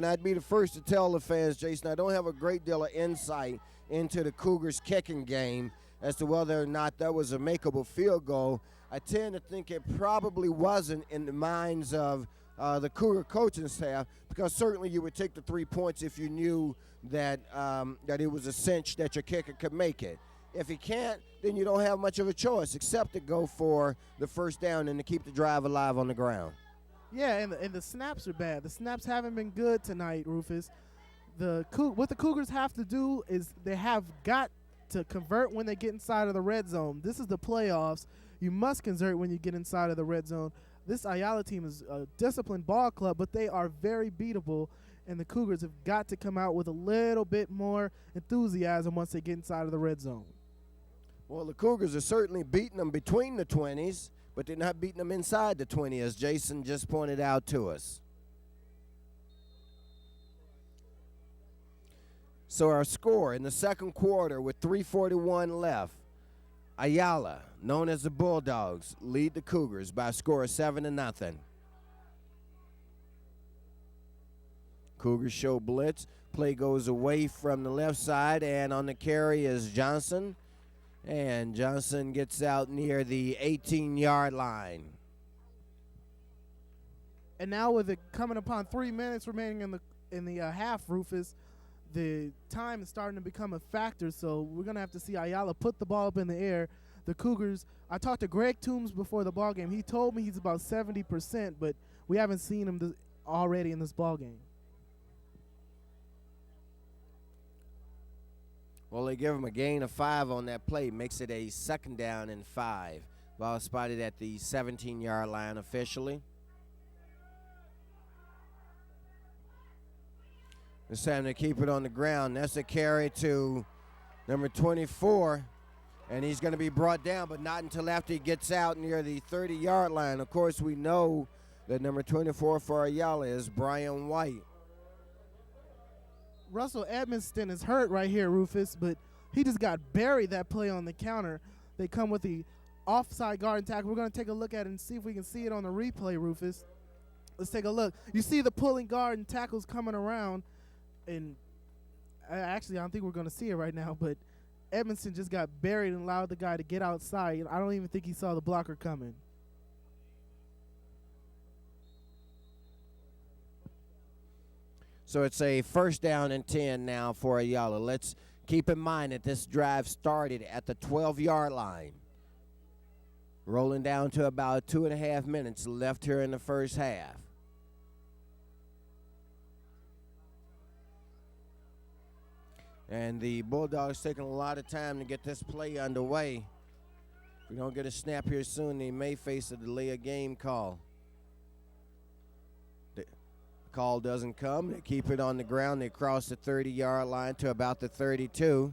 I'd be the first to tell the fans, Jason, I don't have a great deal of insight into the Cougars' kicking game as to whether or not that was a makeable field goal. I tend to think it probably wasn't in the minds of the Cougar coaching staff, because certainly you would take the 3 points if you knew that that it was a cinch that your kicker could make it. If he can't, then you don't have much of a choice except to go for the 1st down and to keep the drive alive on the ground. Yeah, and the snaps are bad. The snaps haven't been good tonight, Rufus. What the Cougars have to do is they have got to convert when they get inside of the red zone. This is the playoffs. You must convert when you get inside of the red zone. This Ayala team is a disciplined ball club, but they are very beatable, and the Cougars have got to come out with a little bit more enthusiasm once they get inside of the red zone. Well, the Cougars are certainly beating them between the 20s, but they're not beating them inside the 20, as Jason just pointed out to us. So our score in the second quarter with 3:41 left, Ayala, known as the Bulldogs, lead the Cougars by a score of 7-0. Cougars show blitz. Play goes away from the left side, and on the carry is Johnson. And Johnson gets out near the 18-yard line. And now with it coming upon 3 minutes remaining in the half, Rufus, the time is starting to become a factor. So we're gonna have to see Ayala put the ball up in the air. The Cougars. I talked to Greg Toombs before the ball game. He told me he's about 70%, but we haven't seen him already in this ball game. Well, they give him a gain of 5 on that play. Makes it a 2nd down and 5. Ball spotted at the 17-yard line officially. It's time to keep it on the ground. That's a carry to number 24. And he's going to be brought down, but not until after he gets out near the 30-yard line. Of course, we know that number 24 for Ayala is Brian White. Russell Edmonston is hurt right here, Rufus, but he just got buried that play on the counter. They come with the offside guard and tackle. We're going to take a look at it and see if we can see it on the replay, Rufus. Let's take a look. You see the pulling guard and tackles coming around, and actually I don't think we're going to see it right now, but Edmonston just got buried and allowed the guy to get outside. I don't even think he saw the blocker coming. So it's a 1st down and 10 now for Ayala. Let's keep in mind that this drive started at the 12-yard line. Rolling down to about 2.5 minutes left here in the first half. And the Bulldogs taking a lot of time to get this play underway. If we don't get a snap here soon, they may face a delay of game call. The call doesn't come. They keep it on the ground. They cross the 30-yard line to about the 32.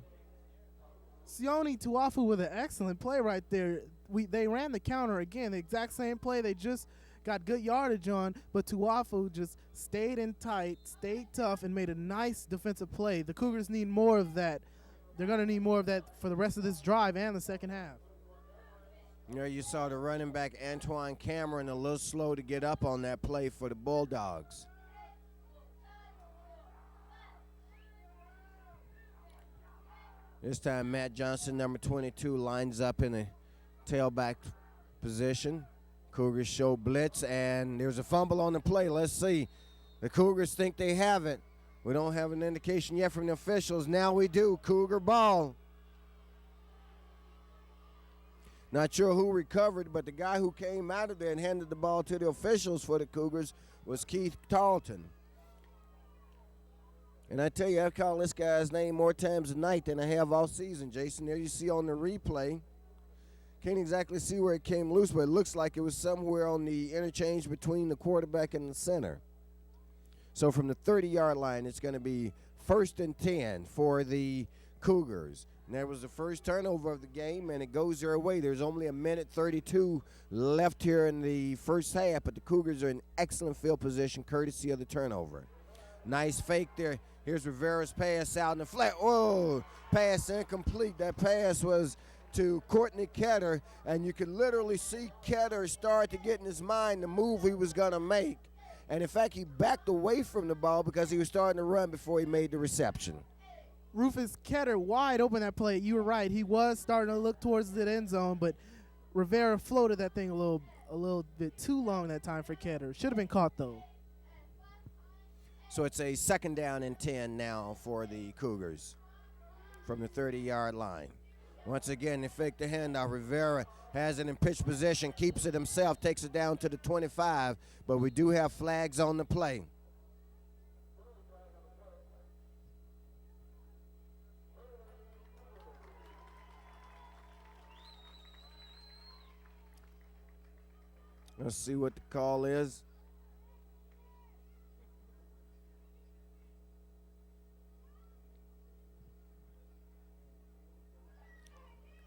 Sione Tuafu with an excellent play right there. They ran the counter again, the exact same play. They just got good yardage on, but Tuafu just stayed in tight, stayed tough, and made a nice defensive play. The Cougars need more of that. They're going to need more of that for the rest of this drive and the second half. You know, you saw the running back Antoine Cameron a little slow to get up on that play for the Bulldogs. This time Matt Johnson, number 22, lines up in a tailback position. Cougars show blitz, and there's a fumble on the play. Let's see. The Cougars think they have it. We don't have an indication yet from the officials. Now we do. Cougar ball. Not sure who recovered, but the guy who came out of there and handed the ball to the officials for the Cougars was Keith Tarleton. And I tell you, I've called this guy's name more times a night than I have all season, Jason. There you see on the replay. Can't exactly see where it came loose, but it looks like it was somewhere on the interchange between the quarterback and the center. So from the 30-yard line, it's going to be 1st and 10 for the Cougars. And that was the first turnover of the game, and it goes their way. There's only 1:32 left here in the first half, but the Cougars are in excellent field position courtesy of the turnover. Nice fake there. Here's Rivera's pass out in the flat. Whoa, pass incomplete. That pass was to Courtney Ketter, and you can literally see Ketter start to get in his mind the move he was going to make. And, in fact, he backed away from the ball because he was starting to run before he made the reception. Rufus Ketter wide open that play. You were right. He was starting to look towards the end zone, but Rivera floated that thing a little bit too long that time for Ketter. Should have been caught, though. So it's a 2nd down and 10 now for the Cougars from the 30-yard line. Once again, they fake the handoff. Rivera has it in pitch position, keeps it himself, takes it down to the 25, but we do have flags on the play. Let's see what the call is.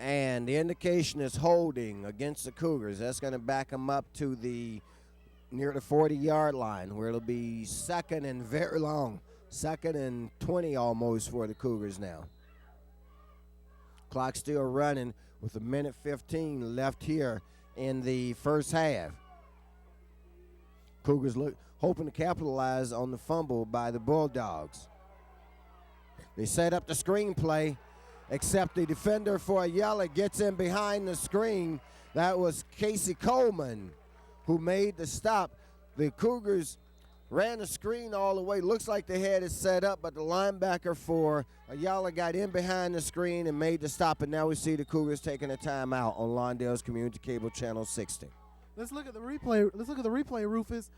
And the indication is holding against the Cougars. That's going to back them up to the near the 40-yard line, where it'll be 2nd and very long. 2nd and 20 almost for the Cougars now. Clock still running with 1:15 left here in the first half. Cougars hoping to capitalize on the fumble by the Bulldogs. They set up the screenplay, except the defender for Ayala gets in behind the screen. That was Casey Coleman who made the stop. The Cougars ran the screen all the way. Looks like they had it set up, but the linebacker for Ayala got in behind the screen and made the stop, and now we see the Cougars taking a timeout on Lawndale's Community Cable Channel 60. Let's look at the replay. Let's look at the replay, Rufus.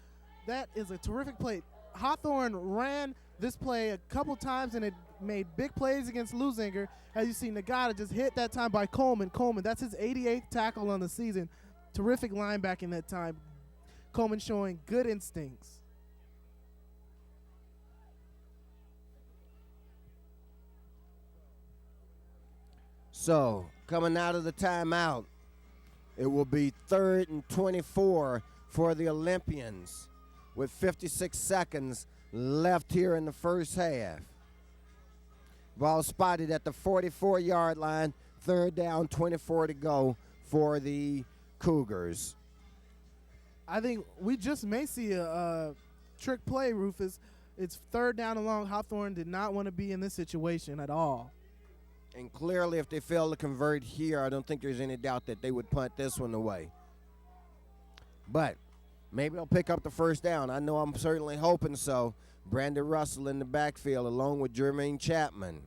That is a terrific play. Hawthorne ran this play a couple times, and it made big plays against Lusinger. As you see, Nagata just hit that time by Coleman. Coleman, that's his 88th tackle on the season. Terrific linebacking that time. Coleman showing good instincts. So, coming out of the timeout, it will be 3rd and 24 for the Olympians with 56 seconds left here in the first half. Ball spotted at the 44-yard line, 3rd down, 24 to go for the Cougars. I think we just may see a trick play, Rufus. It's 3rd down and long. Hawthorne did not want to be in this situation at all. And clearly, if they fail to convert here, I don't think there's any doubt that they would punt this one away. But maybe they'll pick up the 1st down. I know I'm certainly hoping so. Brandon Russell in the backfield along with Jermaine Chapman.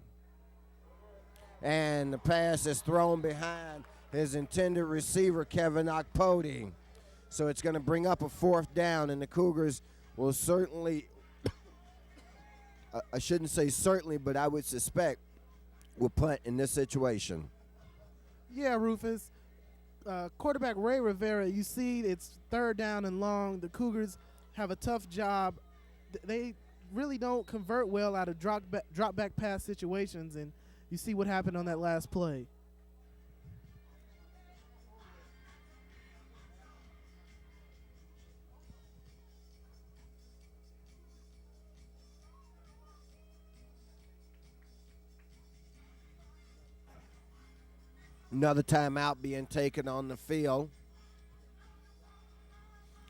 And the pass is thrown behind his intended receiver, Kevin Okpodi. So it's going to bring up a 4th down, and the Cougars will certainly, I shouldn't say certainly, but I would suspect, will punt in this situation. Yeah, Rufus. Quarterback Ray Rivera, you see it's 3rd down and long. The Cougars have a tough job. They really don't convert well out of drop back pass situations, and you see what happened on that last play. Another timeout being taken on the field.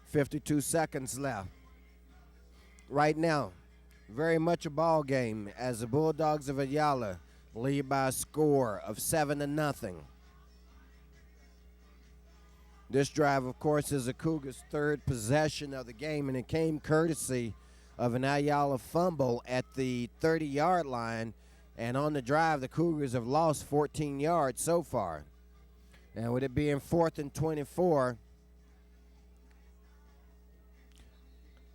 52 seconds left. Right now, very much a ball game as the Bulldogs of Ayala lead by a score of 7-0. This drive, of course, is the Cougars' 3rd possession of the game, and it came courtesy of an Ayala fumble at the 30-yard line. And on the drive, the Cougars have lost 14 yards so far. And with it being 4th and 24,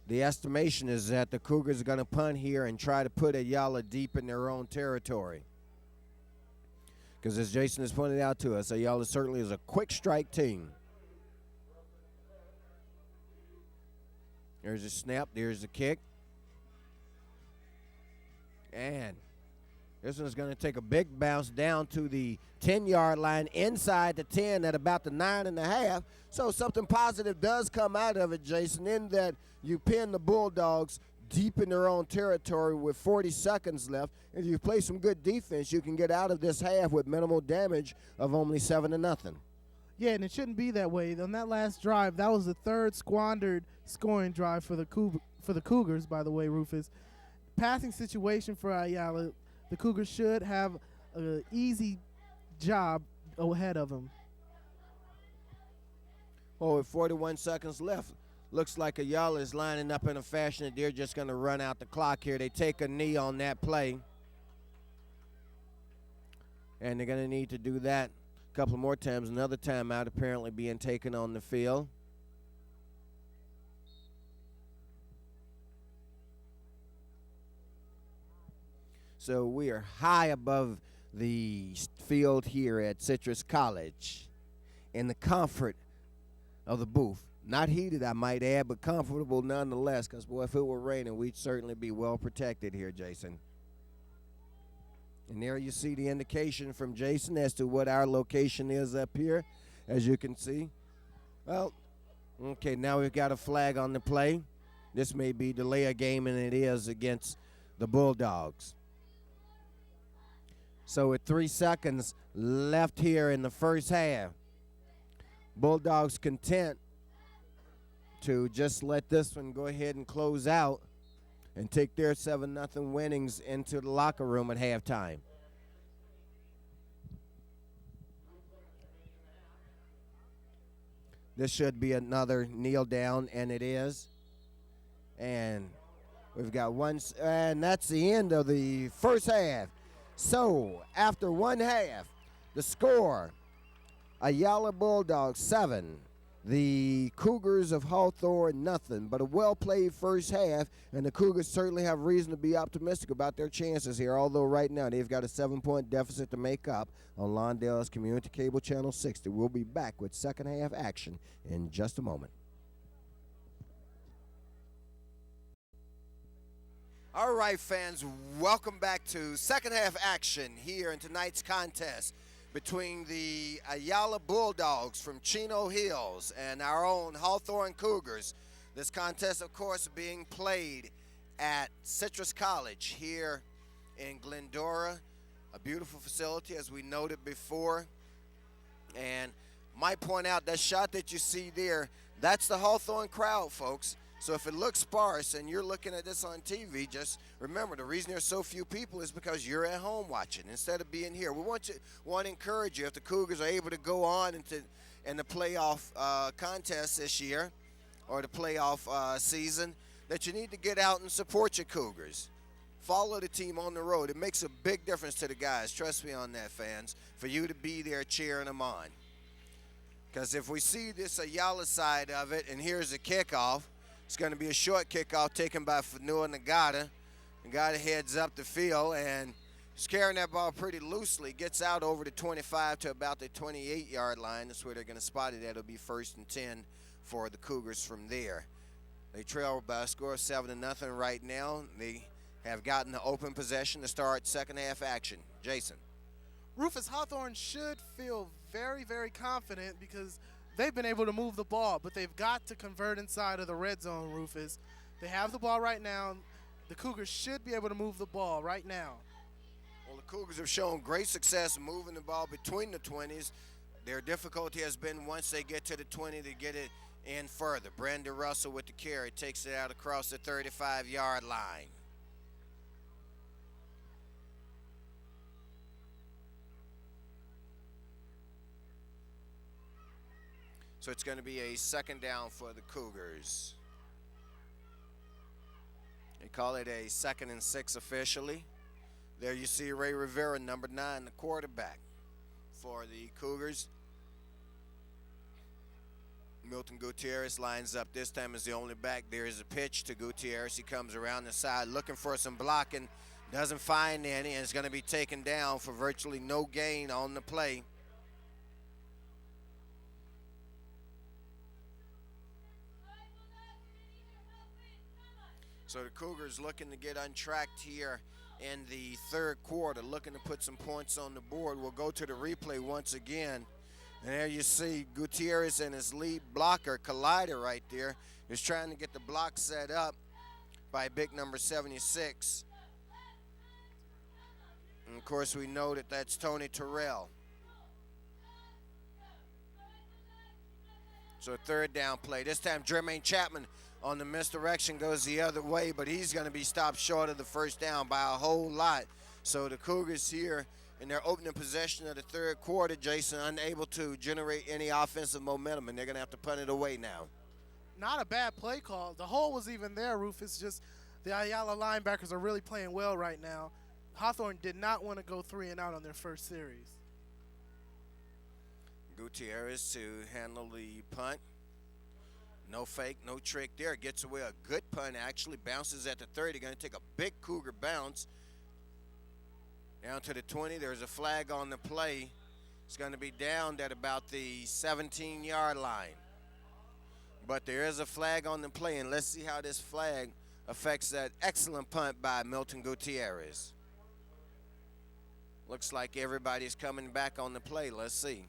the estimation is that the Cougars are going to punt here and try to put Ayala deep in their own territory. Because as Jason has pointed out to us, Ayala certainly is a quick strike team. There's a snap, there's a kick. And this one's going to take a big bounce down to the 10-yard line, inside the 10 at about the 9.5. So something positive does come out of it, Jason, in that you pin the Bulldogs deep in their own territory with 40 seconds left. And if you play some good defense, you can get out of this half with minimal damage of only 7-0. Yeah, and it shouldn't be that way. On that last drive, that was the 3rd squandered scoring drive for the Cougars, by the way, Rufus. Passing situation for Ayala. The Cougars should have an easy job ahead of them. Oh, with 41 seconds left, looks like Ayala is lining up in a fashion that they're just going to run out the clock here. They take a knee on that play. And they're going to need to do that a couple more times. Another timeout apparently being taken on the field. So we are high above the field here at Citrus College in the comfort of the booth. Not heated, I might add, but comfortable nonetheless, because, boy, if it were raining, we'd certainly be well protected here, Jason. And there you see the indication from Jason as to what our location is up here, as you can see. Well, okay, now we've got a flag on the play. This may be delay a game, and it is against the Bulldogs. So with 3 seconds left here in the first half, Bulldogs content to just let this one go ahead and close out and take their 7-0 winnings into the locker room at halftime. This should be another kneel down, and it is. And we've got one, and that's the end of the first half. So after one half, the score, Ayala Bulldogs 7, the Cougars of Hawthorne nothing, but a well-played first half, and the Cougars certainly have reason to be optimistic about their chances here, although right now they've got a 7-point deficit to make up on Lawndale's Community Cable Channel 60. We'll be back with second half action in just a moment. All right, fans, welcome back to second half action here in tonight's contest between the Ayala Bulldogs from Chino Hills and our own Hawthorne Cougars. This contest, of course, being played at Citrus College here in Glendora, a beautiful facility, as we noted before. And might point out that shot that you see there, that's the Hawthorne crowd, folks. So if it looks sparse and you're looking at this on TV, just remember the reason there's so few people is because you're at home watching instead of being here. We want to encourage you, if the Cougars are able to go on in the playoff contest this year or the playoff season, that you need to get out and support your Cougars. Follow the team on the road. It makes a big difference to the guys. Trust me on that, fans, for you to be there cheering them on. Because if we see this Ayala side of it, and here's the kickoff, it's going to be a short kickoff taken by Fanua Nagata. Nagata heads up the field and is carrying that ball pretty loosely. Gets out over the 25 to about the 28-yard line. That's where they're going to spot it. That'll be 1st and 10 for the Cougars from there. They trail by a score of 7-0 right now. They have gotten the open possession to start second half action. Jason. Rufus, Hawthorne should feel very, very confident because they've been able to move the ball, but they've got to convert inside of the red zone, Rufus. They have the ball right now. The Cougars should be able to move the ball right now. Well, the Cougars have shown great success moving the ball between the 20s. Their difficulty has been once they get to the 20 to get it in further. Brandon Russell with the carry takes it out across the 35-yard line. So it's going to be a second down for the Cougars. They call it a 2nd and 6 officially. There you see Ray Rivera, number 9, the quarterback for the Cougars. Milton Gutierrez lines up this time as the only back. There is a pitch to Gutierrez. He comes around the side looking for some blocking. Doesn't find any, and is going to be taken down for virtually no gain on the play. So the Cougars looking to get untracked here in the third quarter, looking to put some points on the board. We'll go to the replay once again. And there you see Gutierrez and his lead blocker, Collider, right there, is trying to get the block set up by big number 76. And, of course, we know that that's Tony Terrell. So a third down play. This time Jermaine Chapman on the misdirection goes the other way, but he's going to be stopped short of the first down by a whole lot. So the Cougars here in their opening possession of the third quarter, Jason, unable to generate any offensive momentum, and they're going to have to punt it away now. Not a bad play call. The hole was even there, Rufus. Just the Ayala linebackers are really playing well right now. Hawthorne did not want to go 3 and out on their first series. Gutierrez to handle the punt. No fake, no trick there. Gets away a good punt, actually. Bounces at the 30. Going to take a big Cougar bounce. Down to the 20. There's a flag on the play. It's going to be downed at about the 17-yard line. But there is a flag on the play, and let's see how this flag affects that excellent punt by Milton Gutierrez. Looks like everybody's coming back on the play. Let's see.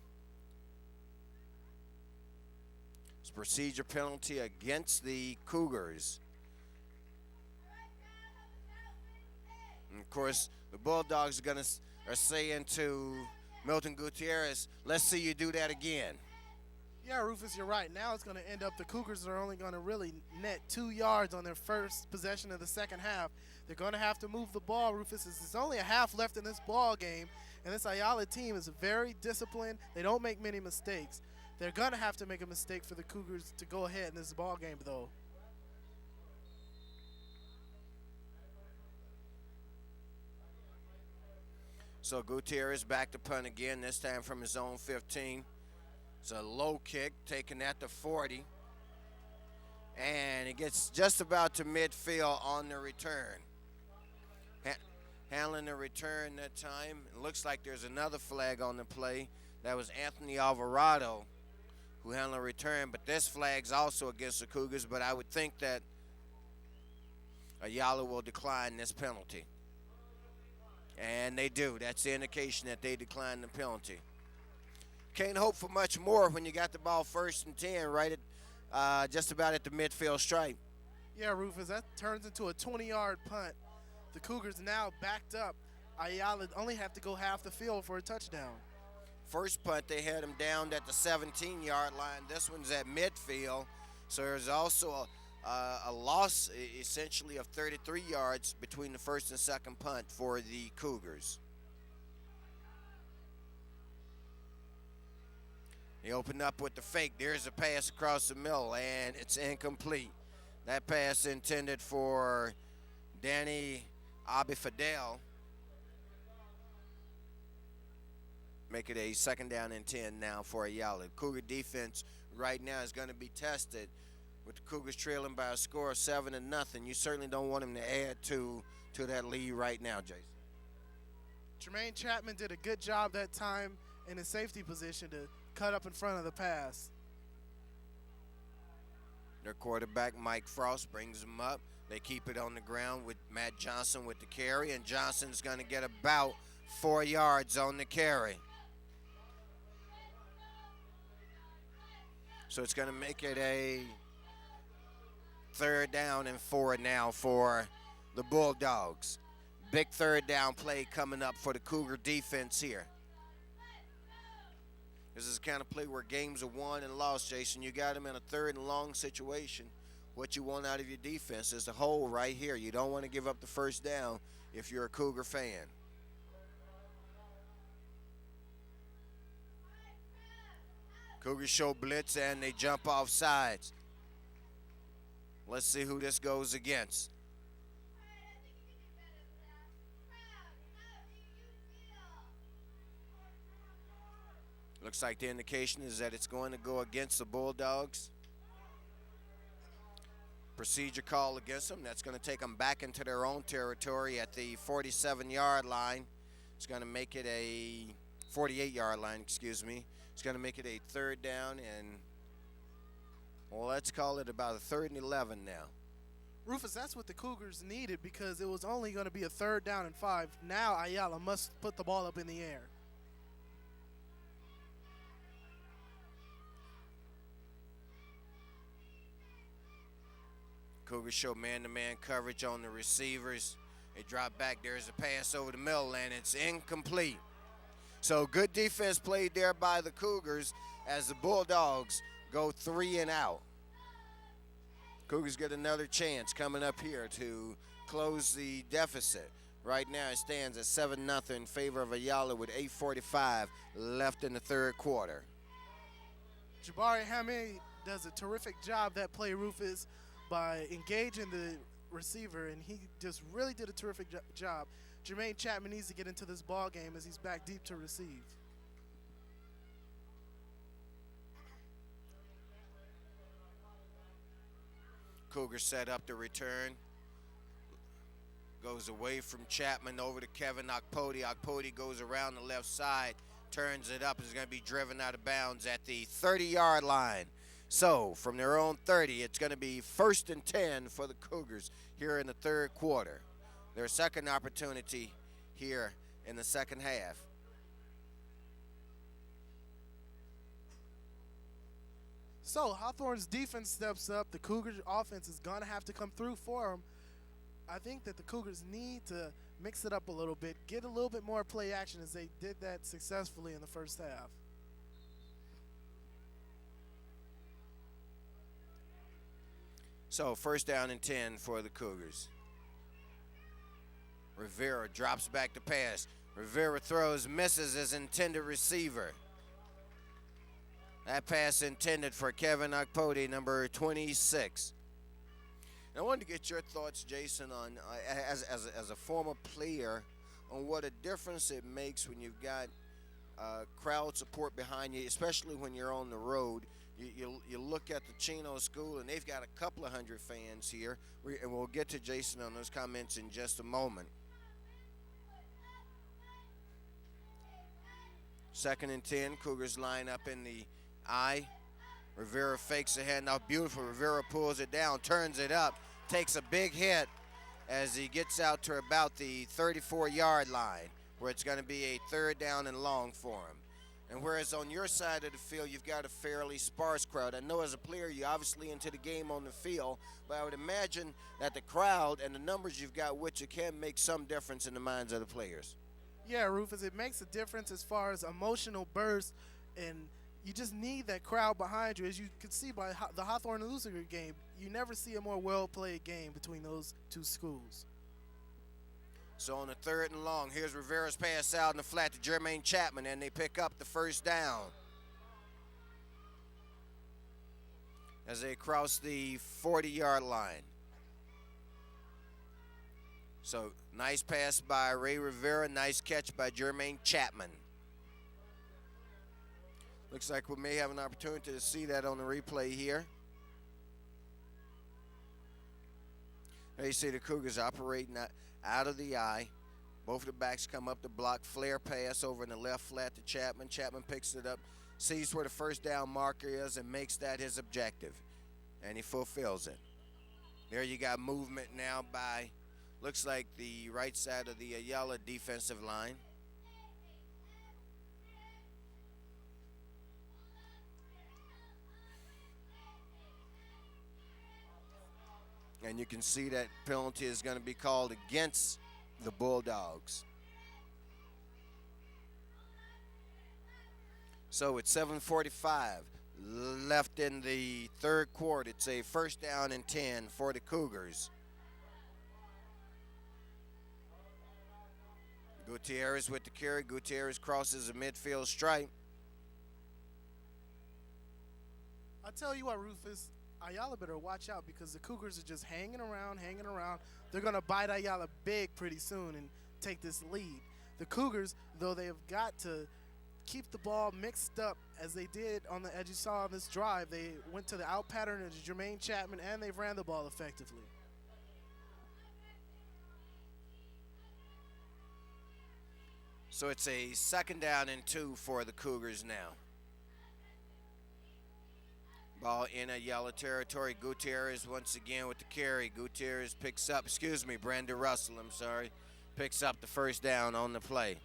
Procedure penalty against the Cougars. Of course, the Bulldogs are saying to Milton Gutierrez, let's see you do that again. Yeah, Rufus, you're right. Now it's going to end up the Cougars are only going to really net 2 yards on their first possession of the second half. They're going to have to move the ball, Rufus. There's only a half left in this ball game, and this Ayala team is very disciplined. They don't make many mistakes. They're going to have to make a mistake for the Cougars to go ahead in this ball game, though. So Gutierrez back to punt again, this time from his own 15. It's a low kick, taking that to 40. And it gets just about to midfield on the return. Handling the return that time. It looks like there's another flag on the play. That was Anthony Alvarado who handled the return. But this flag's also against the Cougars, but I would think that Ayala will decline this penalty. And they do. That's the indication that they decline the penalty. Can't hope for much more when you got the ball 1st and 10 right at just about at the midfield stripe. Yeah, Rufus, that turns into a 20-yard punt. The Cougars now backed up. Ayala only have to go half the field for a touchdown. First punt, they had him down at the 17-yard line. This one's at midfield. So there's also a loss, essentially, of 33 yards between the first and second punt for the Cougars. They open up with the fake. There's a pass across the middle, and it's incomplete. That pass intended for Danny Abifadel. Make it a 2nd down and 10 now for Ayala. Cougar defense right now is going to be tested with the Cougars trailing by a score of 7-0. You certainly don't want them to add to that lead right now, Jason. Jermaine Chapman did a good job that time in his safety position to cut up in front of the pass. Their quarterback, Mike Frost, brings them up. They keep it on the ground with Matt Johnson with the carry, and Johnson's going to get about 4 yards on the carry. So it's going to make it a 3rd down and 4 now for the Bulldogs. Big 3rd down play coming up for the Cougar defense here. This is the kind of play where games are won and lost, Jason. You got them in a 3rd and long situation. What you want out of your defense is the hole right here. You don't want to give up the 1st down if you're a Cougar fan. Cougars show blitz and they jump off sides. Let's see who this goes against. Looks like the indication is that it's going to go against the Bulldogs. Procedure call against them. That's going to take them back into their own territory at the 47-yard line. It's going to make it a 48-yard line, excuse me. It's going to make it a 3rd down and, well, let's call it about a 3rd and 11 now. Rufus, that's what the Cougars needed because it was only going to be a 3rd down and 5. Now Ayala must put the ball up in the air. Cougars show man-to-man coverage on the receivers. They drop back. There's a pass over the middle, and it's incomplete. So good defense played there by the Cougars as the Bulldogs go 3 and out. Cougars get another chance coming up here to close the deficit. Right now it stands at 7-0 in favor of Ayala with 8:45 left in the 3rd quarter. Jabari Hamid does a terrific job that play, Rufus, by engaging the receiver, and he just really did a terrific job. Jermaine Chapman needs to get into this ball game as he's back deep to receive. Cougars set up the return. Goes away from Chapman over to Kevin Okpoti. Okpoti goes around the left side, turns it up, is going to be driven out of bounds at the 30-yard line. So from their own 30, it's going to be 1st and 10 for the Cougars here in the 3rd quarter. Their second opportunity here in the second half. So Hawthorne's defense steps up. The Cougars offense is going to have to come through for them. I think that the Cougars need to mix it up a little bit, get a little bit more play action as they did that successfully in the first half. So first down and 10 for the Cougars. Rivera drops back to pass. Rivera throws, misses his intended receiver. That pass intended for Kevin Okpodi, number 26. And I wanted to get your thoughts, Jason, on as a former player, on what a difference it makes when you've got crowd support behind you, especially when you're on the road. You look at the Chino School, and they've got a couple of hundred fans here, and we'll get to Jason on those comments in just a moment. Second and 10, Cougars line up in the I. Rivera fakes a handoff, beautiful. Rivera pulls it down, turns it up, takes a big hit as he gets out to about the 34-yard line, where it's going to be a third down and long for him. And whereas on your side of the field, you've got a fairly sparse crowd. I know as a player, you're obviously into the game on the field, but I would imagine that the crowd and the numbers you've got with you can make some difference in the minds of the players. Yeah, Rufus, it makes a difference as far as emotional bursts, and you just need that crowd behind you. As you can see by the Hawthorne and Lucifer game, you never see a more well-played game between those two schools. So on the third and long, here's Rivera's pass out in the flat to Jermaine Chapman, and they pick up the first down as they cross the 40-yard line. So nice pass by Ray Rivera, nice catch by Jermaine Chapman. Looks like we may have an opportunity to see that on the replay here. There you see the Cougars operating out of the I. Both of the backs come up to block. Flare pass over in the left flat to Chapman. Chapman picks it up, sees where the first down marker is, and makes that his objective. And he fulfills it. There you got movement now by, looks like the right side of the Ayala defensive line. And you can see that penalty is going to be called against the Bulldogs. So it's 7:45 left in the third quarter. It's a first down and 10 for the Cougars. Gutierrez with the carry. Gutierrez crosses the midfield stripe. I'll tell you what, Rufus, Ayala better watch out because the Cougars are just hanging around. They're going to bite Ayala big pretty soon and take this lead. The Cougars, though, they have got to keep the ball mixed up as they did as you saw on this drive. They went to the out pattern of Jermaine Chapman, and they've ran the ball effectively. So it's a second down and 2 for the Cougars now. Ball in Ayala territory. Gutierrez once again with the carry. Gutierrez picks up, Brandon Russell, picks up the first down on the play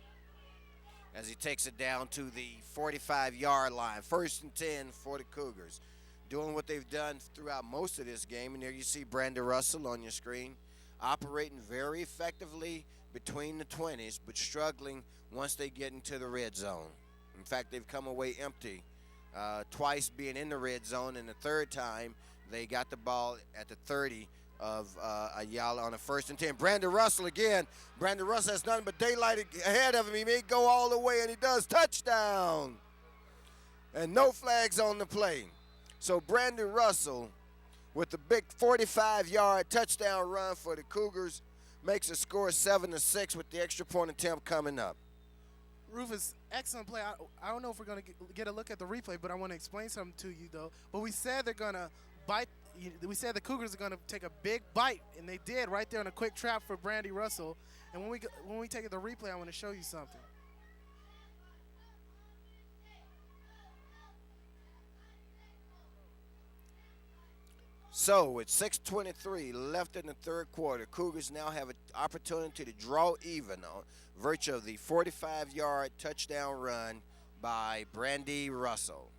as he takes it down to the 45-yard line. First and 10 for the Cougars. Doing what they've done throughout most of this game. And there you see Brandon Russell on your screen, operating very effectively between the 20s, but struggling once they get into the red zone. In fact, they've come away empty. Twice being in the red zone, and the third time they got the ball at the 30 of Ayala on a first and 10. Brandon Russell again. Brandon Russell has nothing but daylight ahead of him. He may go all the way, and he does. Touchdown! And no flags on the play. So Brandon Russell with the big 45-yard touchdown run for the Cougars makes the score 7-6 with the extra point attempt coming up. Rufus, excellent play. I don't know if we're going to get a look at the replay, but I want to explain something to you, though. But we said they're going to bite. We said the Cougars are going to take a big bite, and they did right there on a quick trap for Brandy Russell. And when we take the replay, I want to show you something. So with 6:23 left in the third quarter, Cougars now have an opportunity to draw even on virtue of the 45-yard touchdown run by Brandy Russell.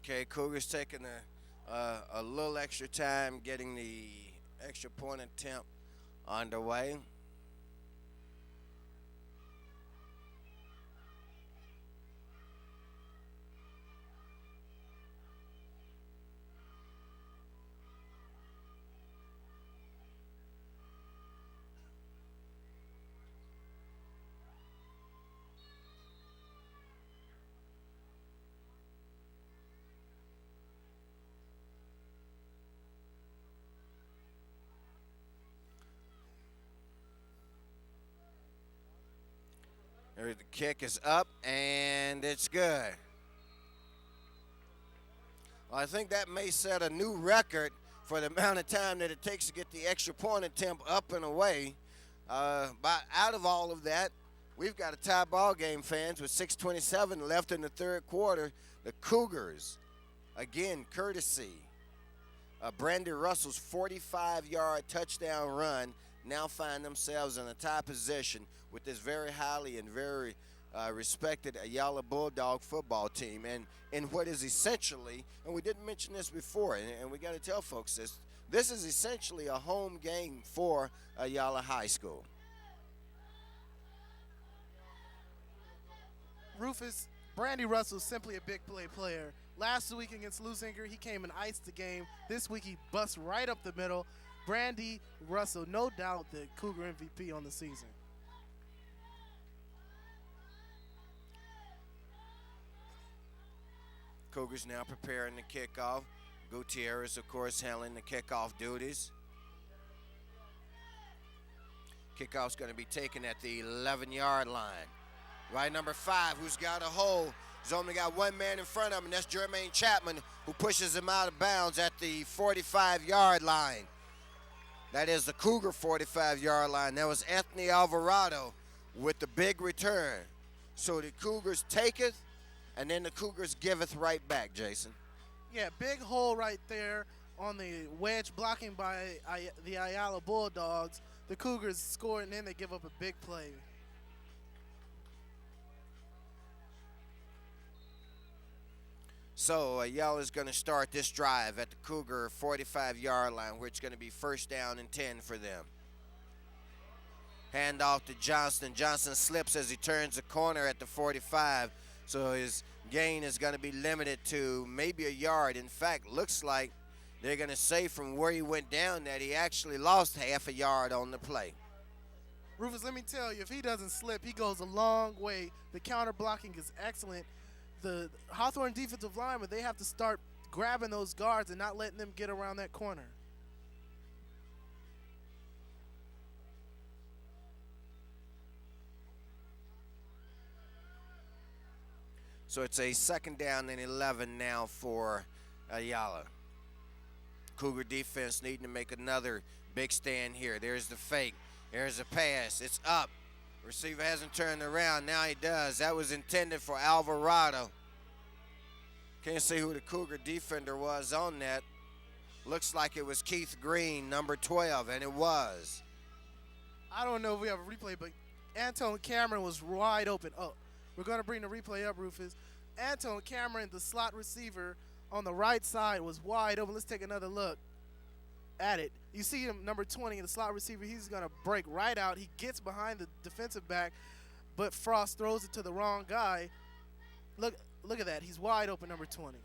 Okay, Cougars taking a little extra time getting the extra point attempt underway. The kick is up, and it's good. Well, I think that may set a new record for the amount of time that it takes to get the extra point attempt up and away. But out of all of that, we've got a tie ball game, fans, with 6:27 left in the third quarter. The Cougars, again, courtesy of Brandy Russell's 45-yard touchdown run, now find themselves in a tie position with this very highly and very respected Ayala Bulldog football team. And in what is essentially, and we didn't mention this before, and we got to tell folks this is essentially a home game for Ayala High School. Rufus, Brandy Russell's simply a big play player. Last week against Lusinger, he came and iced the game. This week he busts right up the middle. Brandy Russell, no doubt the Cougar MVP on the season. Cougars now preparing the kickoff. Gutierrez, of course, handling the kickoff duties. Kickoff's going to be taken at the 11-yard line. Right, number 5, who's got a hole. He's only got one man in front of him, and that's Jermaine Chapman, who pushes him out of bounds at the 45-yard line. That is the Cougar 45-yard line. That was Anthony Alvarado with the big return. So the Cougars taketh, and then the Cougars giveth right back, Jason. Yeah, big hole right there on the wedge blocking by the Ayala Bulldogs. The Cougars score, and then they give up a big play. So Ayala's going to start this drive at the Cougar 45-yard line, where it's going to be first down and 10 for them. Hand off to Johnston. Johnston slips as he turns the corner at the 45, so his gain is going to be limited to maybe a yard. In fact, looks like they're going to say from where he went down that he actually lost half a yard on the play. Rufus, let me tell you, if he doesn't slip, he goes a long way. The counter blocking is excellent. The Hawthorne defensive linemen, they have to start grabbing those guards and not letting them get around that corner. So it's a second down and 11 now for Ayala. Cougar defense needing to make another big stand here. There's the fake. There's a pass. It's up. Receiver hasn't turned around. Now he does. That was intended for Alvarado. Can't see who the Cougar defender was on that. Looks like it was Keith Green, number 12, and it was. I don't know if we have a replay, but Anton Cameron was wide open. Oh, we're going to bring the replay up, Rufus. Anton Cameron, the slot receiver on the right side, was wide open. Let's take another look at it. You see him, number 20, the slot receiver. He's going to break right out. He gets behind the defensive back, but Frost throws it to the wrong guy. Look at that. He's wide open, number 20.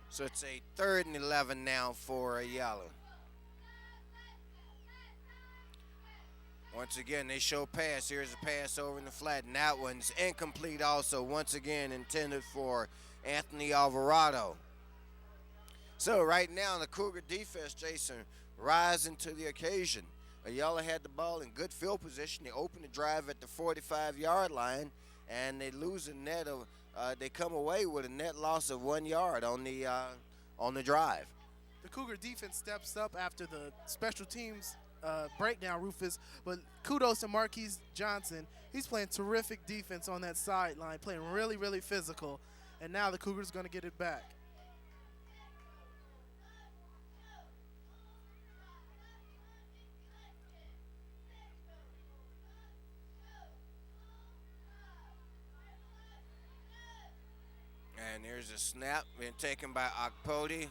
So it's a 3rd and 11 now for Ayala. Once again, they show pass. Here's a pass over in the flat, and that one's incomplete also. Once again, intended for Anthony Alvarado. So right now, the Cougar defense, Jason, rising to the occasion. Ayala had the ball in good field position. They opened the drive at the 45-yard line, and they lose a net of. They come away with a net loss of 1 yard on the drive. The Cougar defense steps up after the special teams breakdown, Rufus. But kudos to Marquise Johnson. He's playing terrific defense on that sideline, playing really, really physical. And now the Cougars going to get it back. And here's a snap being taken by Okpodi.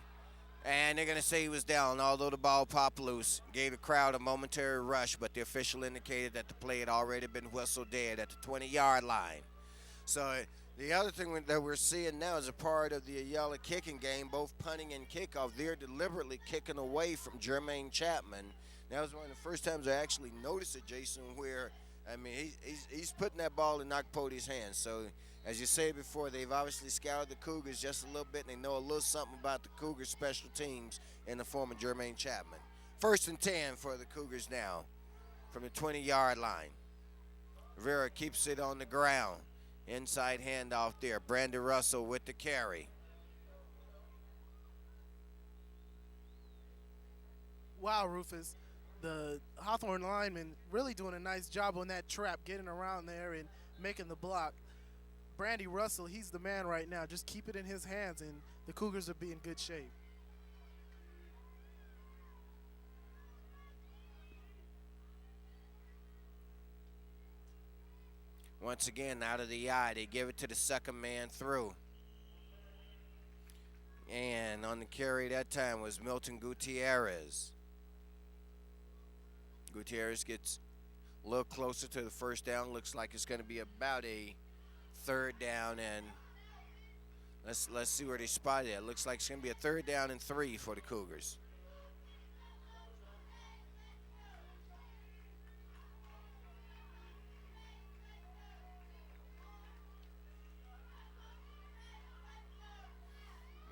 And they're going to say he was down, although the ball popped loose. Gave the crowd a momentary rush, but the official indicated that the play had already been whistled dead at the 20-yard line. So the other thing that we're seeing now is a part of the Ayala kicking game, both punting and kickoff. They're deliberately kicking away from Jermaine Chapman. That was one of the first times I actually noticed it, Jason, where, I mean, he's putting that ball in Okpodi's hands. So, as you said before, they've obviously scouted the Cougars just a little bit, and they know a little something about the Cougars special teams in the form of Jermaine Chapman. 1st and 10 for the Cougars now from the 20-yard line. Rivera keeps it on the ground. Inside handoff there. Brandon Russell with the carry. Wow, Rufus. The Hawthorne lineman really doing a nice job on that trap, getting around there and making the block. Brandy Russell, he's the man right now. Just keep it in his hands, and the Cougars will be in good shape. Once again, out of the eye, they give it to the second man through. And on the carry that time was Milton Gutierrez. Gutierrez gets a little closer to the first down. Looks like it's going to be about a 3rd down, and let's see where they spotted it. Looks like it's going to be a 3rd down and 3 for the Cougars.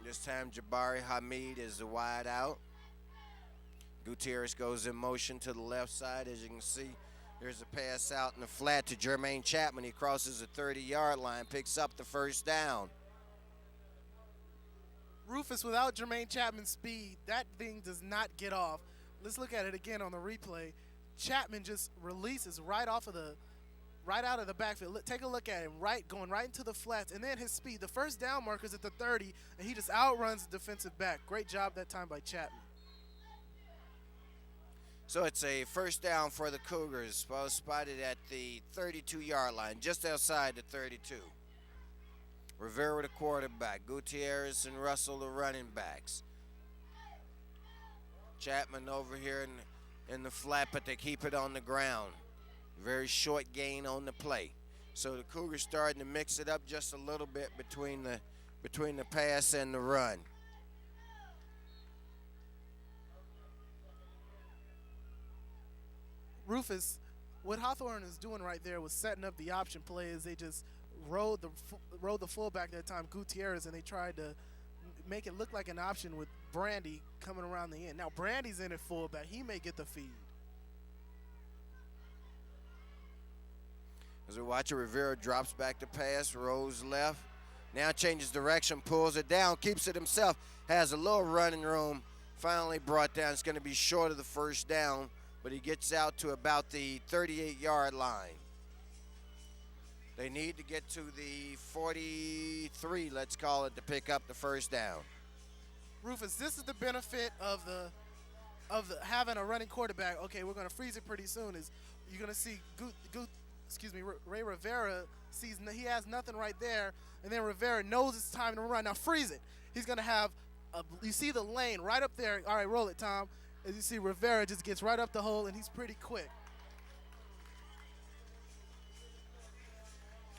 This time Jabari Hamid is the wide out. Gutierrez goes in motion to the left side. As you can see, there's a pass out in the flat to Jermaine Chapman. He crosses the 30-yard line, picks up the 1st down. Rufus, without Jermaine Chapman's speed, that thing does not get off. Let's look at it again on the replay. Chapman just releases right out of the backfield. Take a look at him, going right into the flats, and then his speed. The 1st down marker's at the 30, and he just outruns the defensive back. Great job that time by Chapman. So it's a 1st down for the Cougars. Ball spotted at the 32-yard line, just outside the 32. Rivera the quarterback. Gutierrez and Russell the running backs. Chapman over here in the flat, but they keep it on the ground. Very short gain on the play. So the Cougars starting to mix it up just a little bit between the pass and the run. Rufus, what Hawthorne is doing right there was setting up the option play as they just rode the fullback that time, Gutierrez, and they tried to make it look like an option with Brandy coming around the end. Now Brandy's in at fullback. He may get the feed. As we watch it, Rivera drops back to pass, rolls left. Now changes direction, pulls it down, keeps it himself, has a little running room, finally brought down. It's going to be short of the 1st down, but he gets out to about the 38-yard line. They need to get to the 43, let's call it, to pick up the 1st down. Rufus, this is the benefit of having a running quarterback. Okay, we're going to freeze it pretty soon. Is you're going to see Ray Rivera sees he has nothing right there, and then Rivera knows it's time to run. Now freeze it. He's going to have you see the lane right up there. All right, roll it, Tom. As you see, Rivera just gets right up the hole, and he's pretty quick.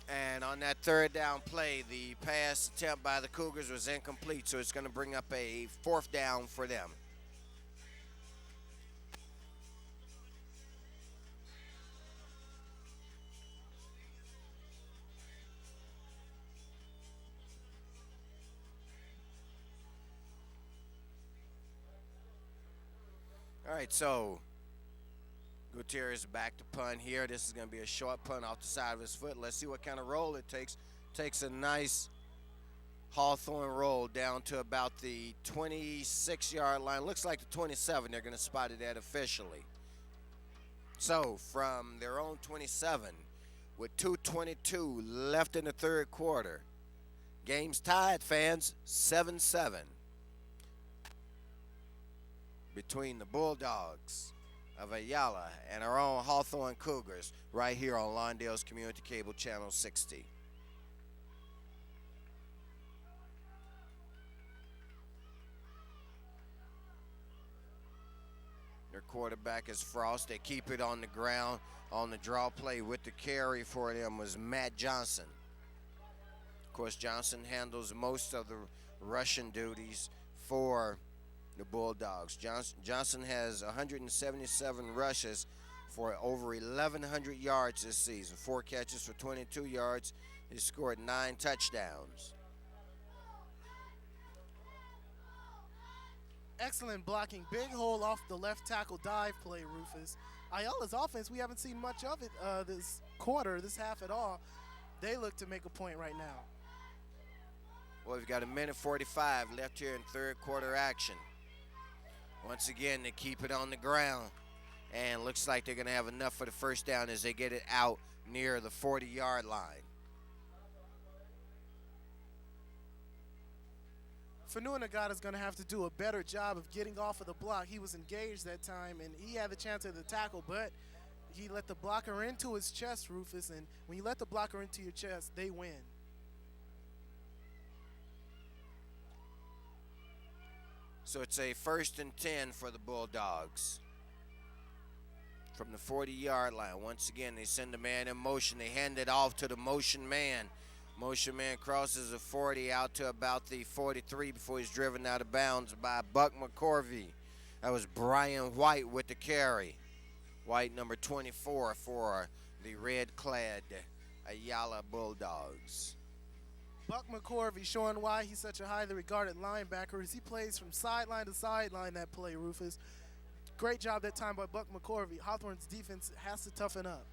And on that 3rd down play, the pass attempt by the Cougars was incomplete, so it's going to bring up a 4th down for them. All right, so Gutierrez back to punt here. This is going to be a short punt off the side of his foot. Let's see what kind of roll it takes. Takes a nice Hawthorne roll down to about the 26-yard line. Looks like the 27. They're going to spot it at officially. So from their own 27, with 2:22 left in the 3rd quarter, game's tied, fans, 7-7. Between the Bulldogs of Ayala and our own Hawthorne Cougars right here on Lawndale's Community Cable Channel 60. Their quarterback is Frost. They keep it on the ground on the draw play. With the carry for them was Matt Johnson. Of course, Johnson handles most of the rushing duties for the Bulldogs. Johnson has 177 rushes for over 1,100 yards this season. 4 catches for 22 yards. He scored 9 touchdowns. Excellent blocking. Big hole off the left tackle dive play, Rufus. Ayala's offense, we haven't seen much of it this quarter, this half at all. They look to make a point right now. Well, we've got 1:45 left here in third quarter action. Once again, they keep it on the ground. And looks like they're going to have enough for the first down as they get it out near the 40-yard line. Fanua-Nagata's going to have to do a better job of getting off of the block. He was engaged that time, and he had the chance at the tackle, but he let the blocker into his chest, Rufus, and when you let the blocker into your chest, they win. So it's a 1st and 10 for the Bulldogs. From the 40-yard line. Once again, they send the man in motion. They hand it off to the motion man. Motion man crosses the 40 out to about the 43 before he's driven out of bounds by Buck McCorvey. That was Brian White with the carry. White, number 24 for the red-clad Ayala Bulldogs. Buck McCorvey showing why he's such a highly regarded linebacker as he plays from sideline to sideline that play, Rufus. Great job that time by Buck McCorvey. Hawthorne's defense has to toughen up.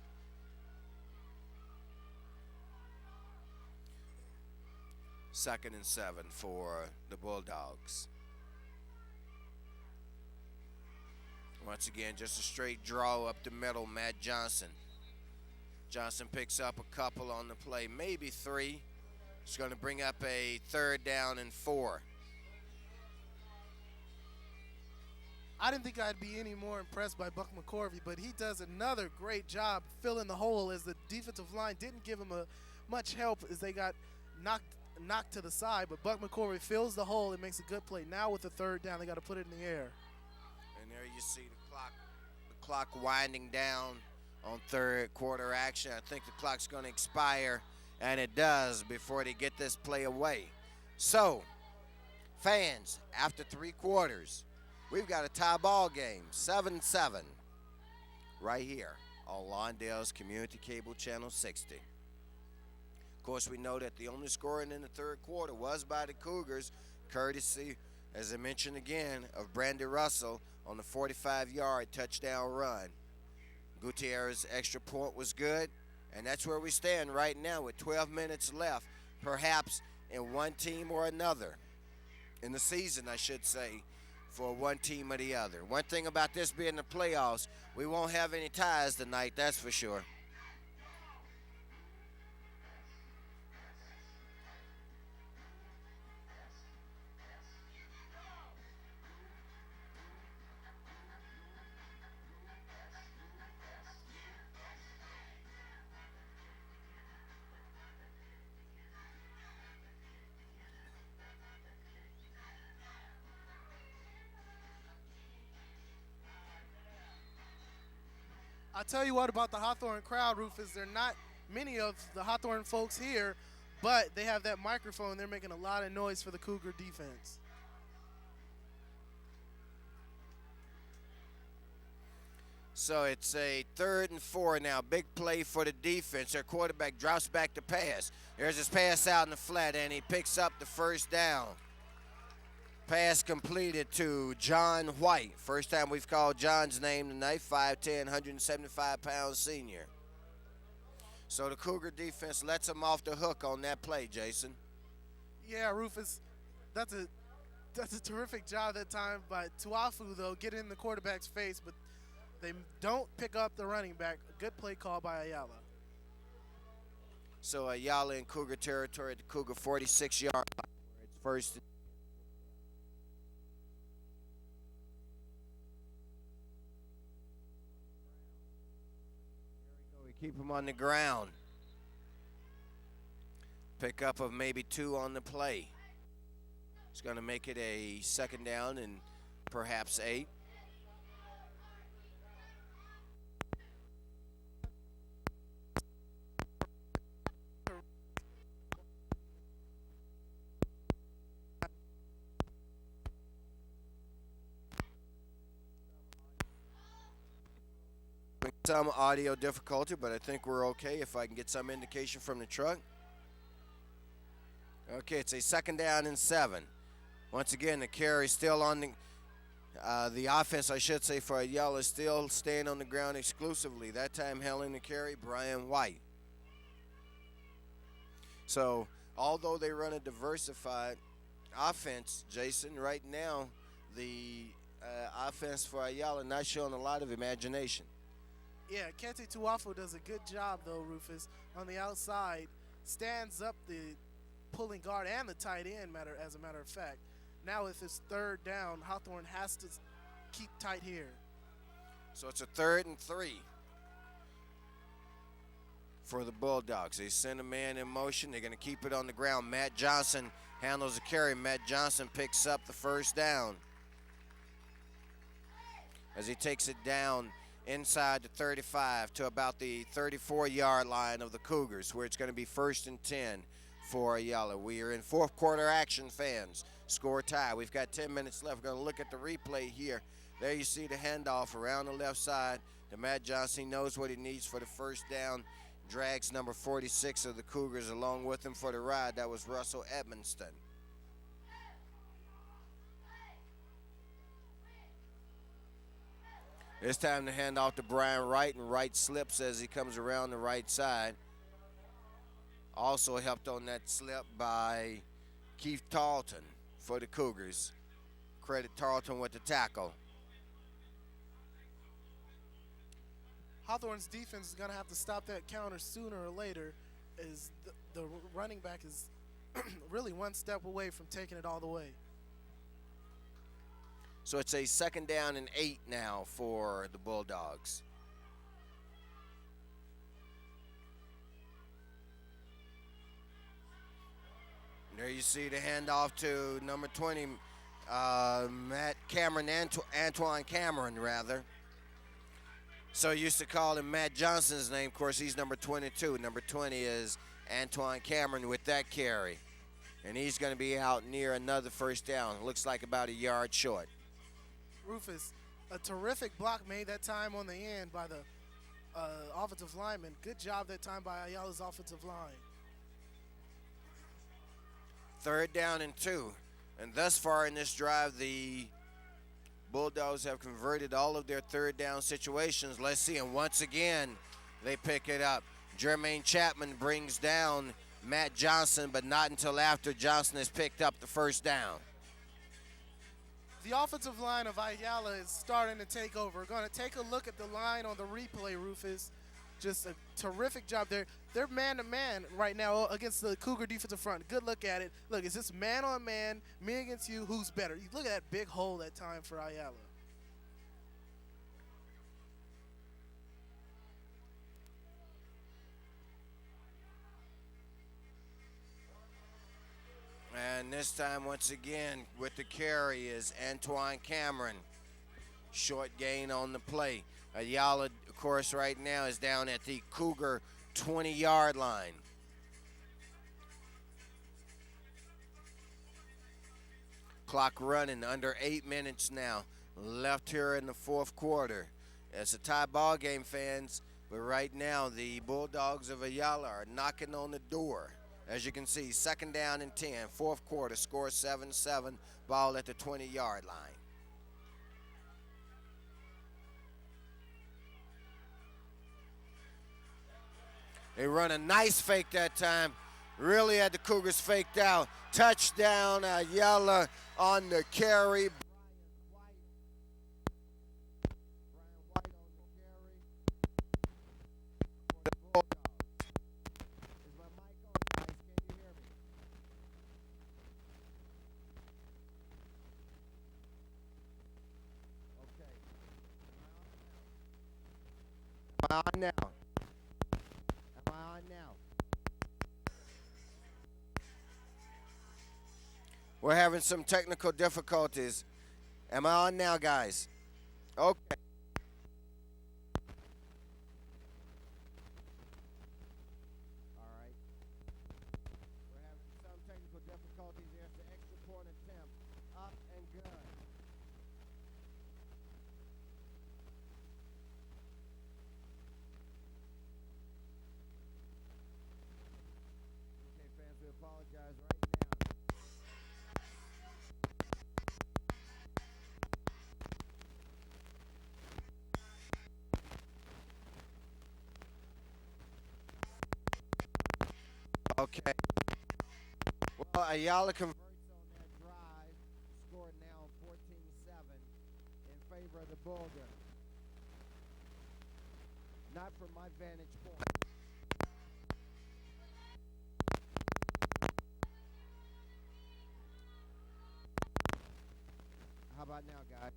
Second and 7 for the Bulldogs. Once again, just a straight draw up the middle, Matt Johnson. Johnson picks up a couple on the play, maybe 3. It's going to bring up a 3rd down and 4. I didn't think I'd be any more impressed by Buck McCorvey, but he does another great job filling the hole as the defensive line didn't give him much help as they got knocked to the side. But Buck McCorvey fills the hole and makes a good play. Now with the 3rd down, they got to put it in the air. And there you see the clock winding down on third quarter action. I think the clock's going to expire, and it does before they get this play away. So, fans, after 3 quarters, we've got a tie ball game, 7-7, right here on Lawndale's Community Cable Channel 60. Of course, we know that the only scoring in the 3rd quarter was by the Cougars, courtesy, as I mentioned again, of Brandon Russell on the 45-yard touchdown run. Gutierrez's extra point was good, and that's where we stand right now with 12 minutes left, perhaps in one team or another, in the season, I should say, for one team or the other. One thing about this being the playoffs, we won't have any ties tonight, that's for sure. I'll tell you what about the Hawthorne crowd, Rufus. There are not many of the Hawthorne folks here, but they have that microphone. They're making a lot of noise for the Cougar defense. So it's a 3rd and 4 now. Big play for the defense. Their quarterback drops back to pass. There's his pass out in the flat, and he picks up the 1st down. Pass completed to John White. First time we've called John's name tonight, 5'10", 175-pound senior. So the Cougar defense lets him off the hook on that play, Jason. Yeah, Rufus, that's a terrific job that time by Tuafu, though, getting in the quarterback's face, but they don't pick up the running back. A good play call by Ayala. So Ayala in Cougar territory at the Cougar 46-yard line. It's 1st and keep him on the ground. Pickup of maybe 2 on the play. It's going to make it a 2nd down and perhaps 8. Some audio difficulty, but I think we're okay if I can get some indication from the truck. Okay, it's a 2nd down and 7. Once again, the carry still on the offense, I should say, for Ayala is still staying on the ground exclusively. That time handling the carry, Brian White. So, although they run a diversified offense, Jason, right now, the offense for Ayala not showing a lot of imagination. Yeah, Kente Tuafo does a good job, though, Rufus. On the outside, stands up the pulling guard and the tight end, as a matter of fact. Now with his 3rd down, Hawthorne has to keep tight here. So it's a 3rd and 3 for the Bulldogs. They send a man in motion. They're going to keep it on the ground. Matt Johnson handles the carry. Matt Johnson picks up the 1st down as he takes it down inside the 35 to about the 34-yard line of the Cougars, where it's going to be 1st and 10 for Ayala. We are in 4th quarter action, fans. Score tie. We've got 10 minutes left. We're going to look at the replay here. There you see the handoff around the left side to Matt Johnson. He knows what he needs for the 1st down. Drags number 46 of the Cougars along with him for the ride. That was Russell Edmonston. It's time to hand off to Brian Wright, and Wright slips as he comes around the right side. Also helped on that slip by Keith Tarleton for the Cougars. Credit Tarleton with the tackle. Hawthorne's defense is going to have to stop that counter sooner or later, as the running back is really one step away from taking it all the way. So it's a 2nd down and 8 now for the Bulldogs. There you see the handoff to number 20, Matt Cameron, Antoine Cameron, rather. So used to call him Matt Johnson's name. Of course, he's number 22. Number 20 is Antoine Cameron with that carry. And he's going to be out near another 1st down. Looks like about a yard short. Rufus, a terrific block made that time on the end by the offensive lineman. Good job that time by Ayala's offensive line. 3rd down and 2. And thus far in this drive, the Bulldogs have converted all of their 3rd down situations. Let's see, and once again, they pick it up. Jermaine Chapman brings down Matt Johnson, but not until after Johnson has picked up the 1st down. The offensive line of Ayala is starting to take over. We're going to take a look at the line on the replay, Rufus. Just a terrific job there. They're man-to-man right now against the Cougar defensive front. Good look at it. Look, is this man-on-man, me against you, who's better? You look at that big hole that time for Ayala. And this time, once again, with the carry is Antoine Cameron. Short gain on the play. Ayala, of course, right now is down at the Cougar 20-yard line. Clock running, under 8 minutes now left here in the 4th quarter. It's a tie ball game, fans, but right now the Bulldogs of Ayala are knocking on the door. As you can see, 2nd down and 10, 4th quarter, score 7-7, ball at the 20-yard line. They run a nice fake that time. Really had the Cougars faked out. Touchdown, Ayala on the carry. Am I on now? Am I on now? We're having some technical difficulties. Am I on now, guys? Okay. All right. We're having some technical difficulties. There's the extra point attempt. Up and good. Okay. Well, Ayala converts on that drive. Scored now 14-7 in favor of the Bulldogs. Not from my vantage point. How about now, guys?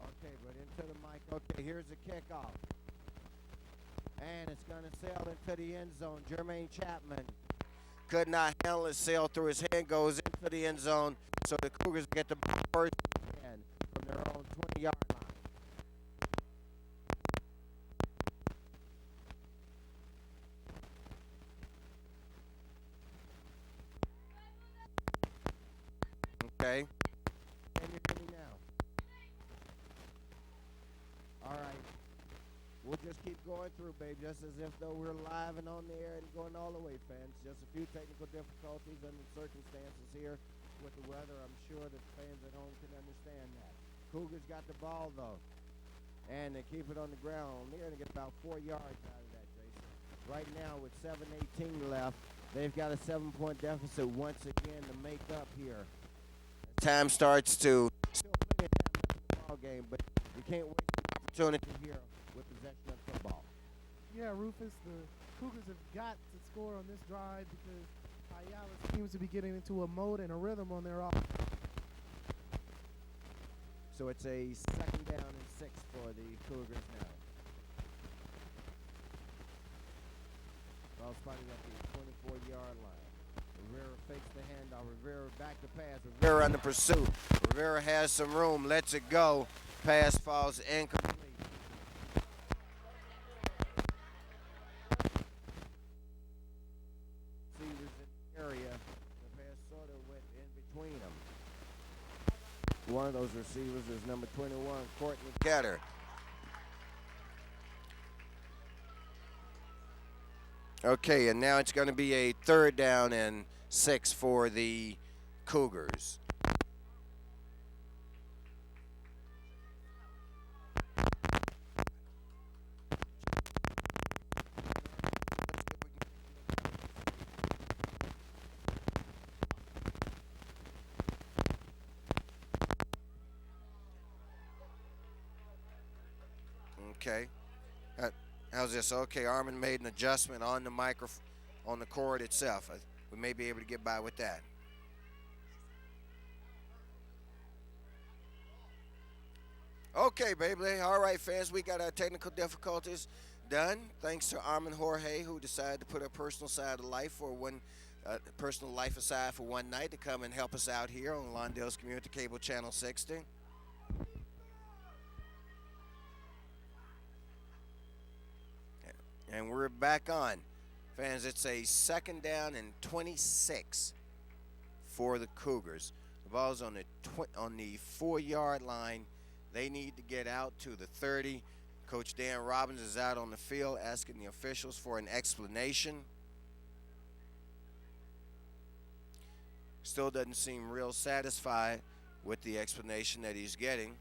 Okay, but into the mic. Okay, here's the kickoff. And it's going to sail into the end zone. Jermaine Chapman could not handle it. Sail through his hand, goes into the end zone. So the Cougars get the ball first and from their own 20-yard line. Okay. Can you hear me now? All right. We'll just keep going through, babe, just as if though we're live and on the air and going all the way, fans. Just a few technical difficulties under the circumstances here with the weather. I'm sure that fans at home can understand that. Cougars got the ball, though, and they keep it on the ground. They're going to get about 4 yards out of that, Jason. Right now, with 7:18 left, they've got a 7-point deficit once again to make up here. Time starts to still plenty of time left in the ball game, but you can't waste the opportunity here with possession of football. Yeah, Rufus, the Cougars have got to score on this drive because Ayala seems to be getting into a mode and a rhythm on their offense. So it's a 2nd down and 6 for the Cougars now. Ball spotted at the 24-yard line. Rivera fakes the handoff. Rivera back to pass. Rivera under pursuit. Rivera has some room. Lets it go. Pass falls incomplete. Receivers in the area. The pass sort of went in between them. One of those receivers is number 21, Courtney Getter. Okay, and now it's going to be a 3rd down and 6 for the Cougars. Okay. How's this? Okay, Armin made an adjustment on the microphone, on the cord itself. We may be able to get by with that. Okay, baby. All right, fans, we got our technical difficulties done. Thanks to Armin Jorge, who decided to put a personal side of life for personal life aside for one night to come and help us out here on Lawndale's Community Cable Channel 60. And we're back on. Fans, it's a 2nd down and 26 for the Cougars. The ball's on the 4-yard line. They need to get out to the 30. Coach Dan Robbins is out on the field asking the officials for an explanation. Still doesn't seem real satisfied with the explanation that he's getting.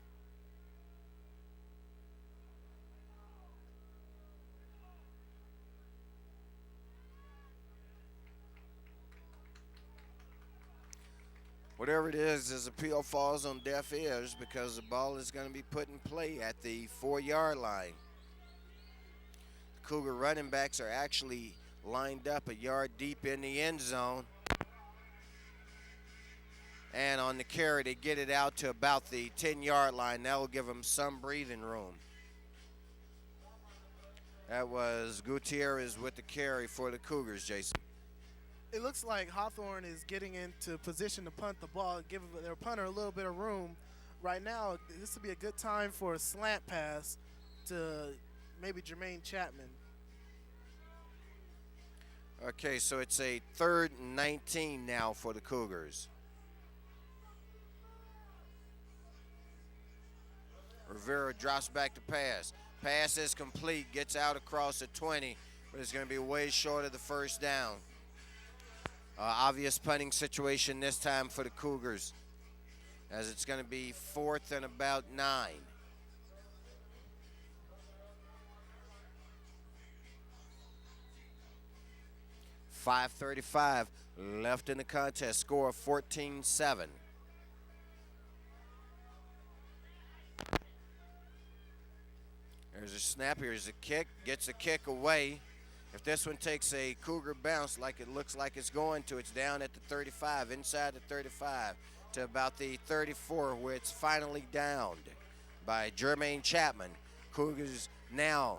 Whatever it is, his appeal falls on deaf ears because the ball is going to be put in play at the 4-yard line. The Cougar running backs are actually lined up a yard deep in the end zone. And on the carry, they get it out to about the 10-yard line. That will give them some breathing room. That was Gutierrez with the carry for the Cougars, Jason. It looks like Hawthorne is getting into position to punt the ball, give their punter a little bit of room. Right now, this would be a good time for a slant pass to maybe Jermaine Chapman. Okay, so it's a 3rd and 19 now for the Cougars. Rivera drops back to pass. Pass is complete, gets out across the 20, but it's going to be way short of the 1st down. Obvious punting situation this time for the Cougars. as it's going to be 4th and about 9. .535 left in the contest. Score of 14-7. There's a snap. Here's a kick. Gets a kick away. If this one takes a Cougar bounce like it looks like it's going to, it's down at the 35, inside the 35 to about the 34, where it's finally downed by Jermaine Chapman. Cougars now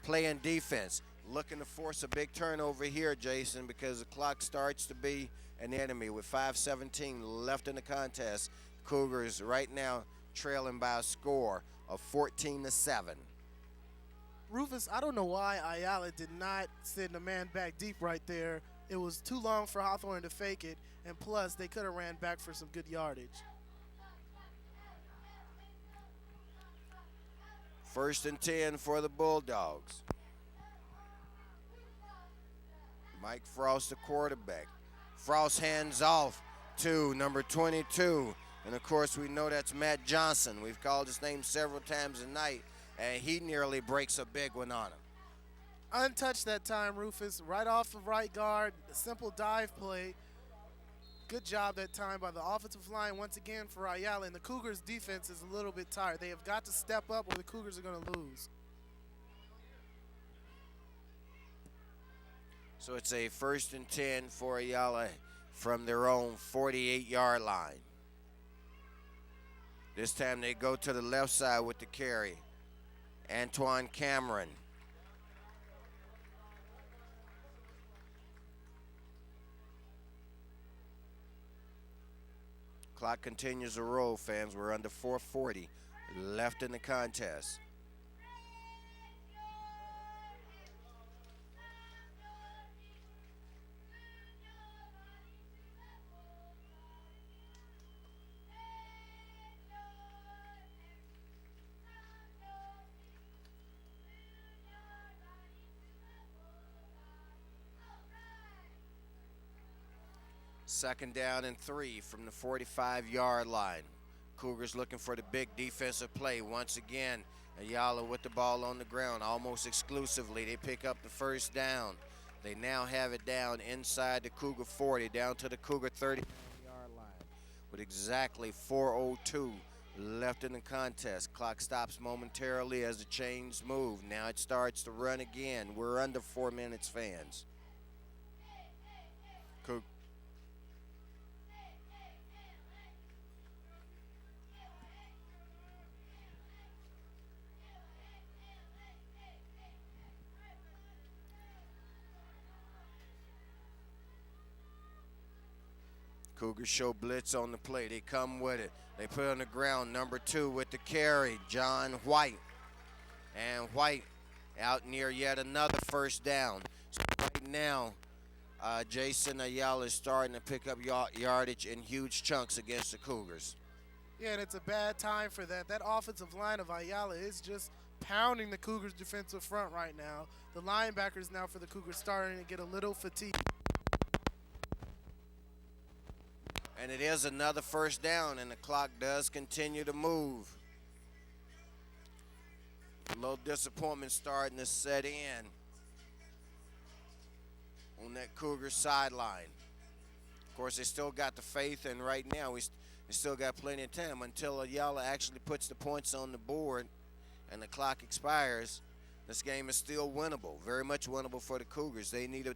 playing defense, looking to force a big turnover here, Jason, because the clock starts to be an enemy with 5:17 left in the contest. Cougars right now trailing by a score of 14-7. Rufus, I don't know why Ayala did not send a man back deep right there. It was too long for Hawthorne to fake it, and plus they could have ran back for some good yardage. 1st and 10 for the Bulldogs. Mike Frost, the quarterback. Frost hands off to number 22. And, of course, we know that's Matt Johnson. We've called his name several times tonight, and he nearly breaks a big one on him. Untouched that time, Rufus. Right off of right guard, a simple dive play. Good job that time by the offensive line once again for Ayala. And the Cougars' defense is a little bit tired. They have got to step up or the Cougars are going to lose. So it's a 1st and 10 for Ayala from their own 48-yard line. This time they go to the left side with the carry. Antoine Cameron. Clock continues to roll, fans. We're under 4:40 left in the contest. Second down and 3 from the 45-yard line. Cougars looking for the big defensive play. Once again, Ayala with the ball on the ground almost exclusively. They pick up the 1st down. They now have it down inside the Cougar 40, down to the Cougar 30-yard line with exactly 4:02 left in the contest. Clock stops momentarily as the chains move. Now it starts to run again. We're under 4 minutes, fans. Cougars show blitz on the play. They come with it. They put it on the ground. Number 2 with the carry, John White. And White out near yet another 1st down. So right now, Jason Ayala is starting to pick up yardage in huge chunks against the Cougars. Yeah, and it's a bad time for that. That offensive line of Ayala is just pounding the Cougars' defensive front right now. The linebackers now for the Cougars starting to get a little fatigued. And it is another 1st down, and the clock does continue to move. A little disappointment starting to set in on that Cougar sideline. Of course, they still got the faith, and right now we still got plenty of time until Ayala actually puts the points on the board and the clock expires. This game is still winnable, very much winnable for the Cougars. They need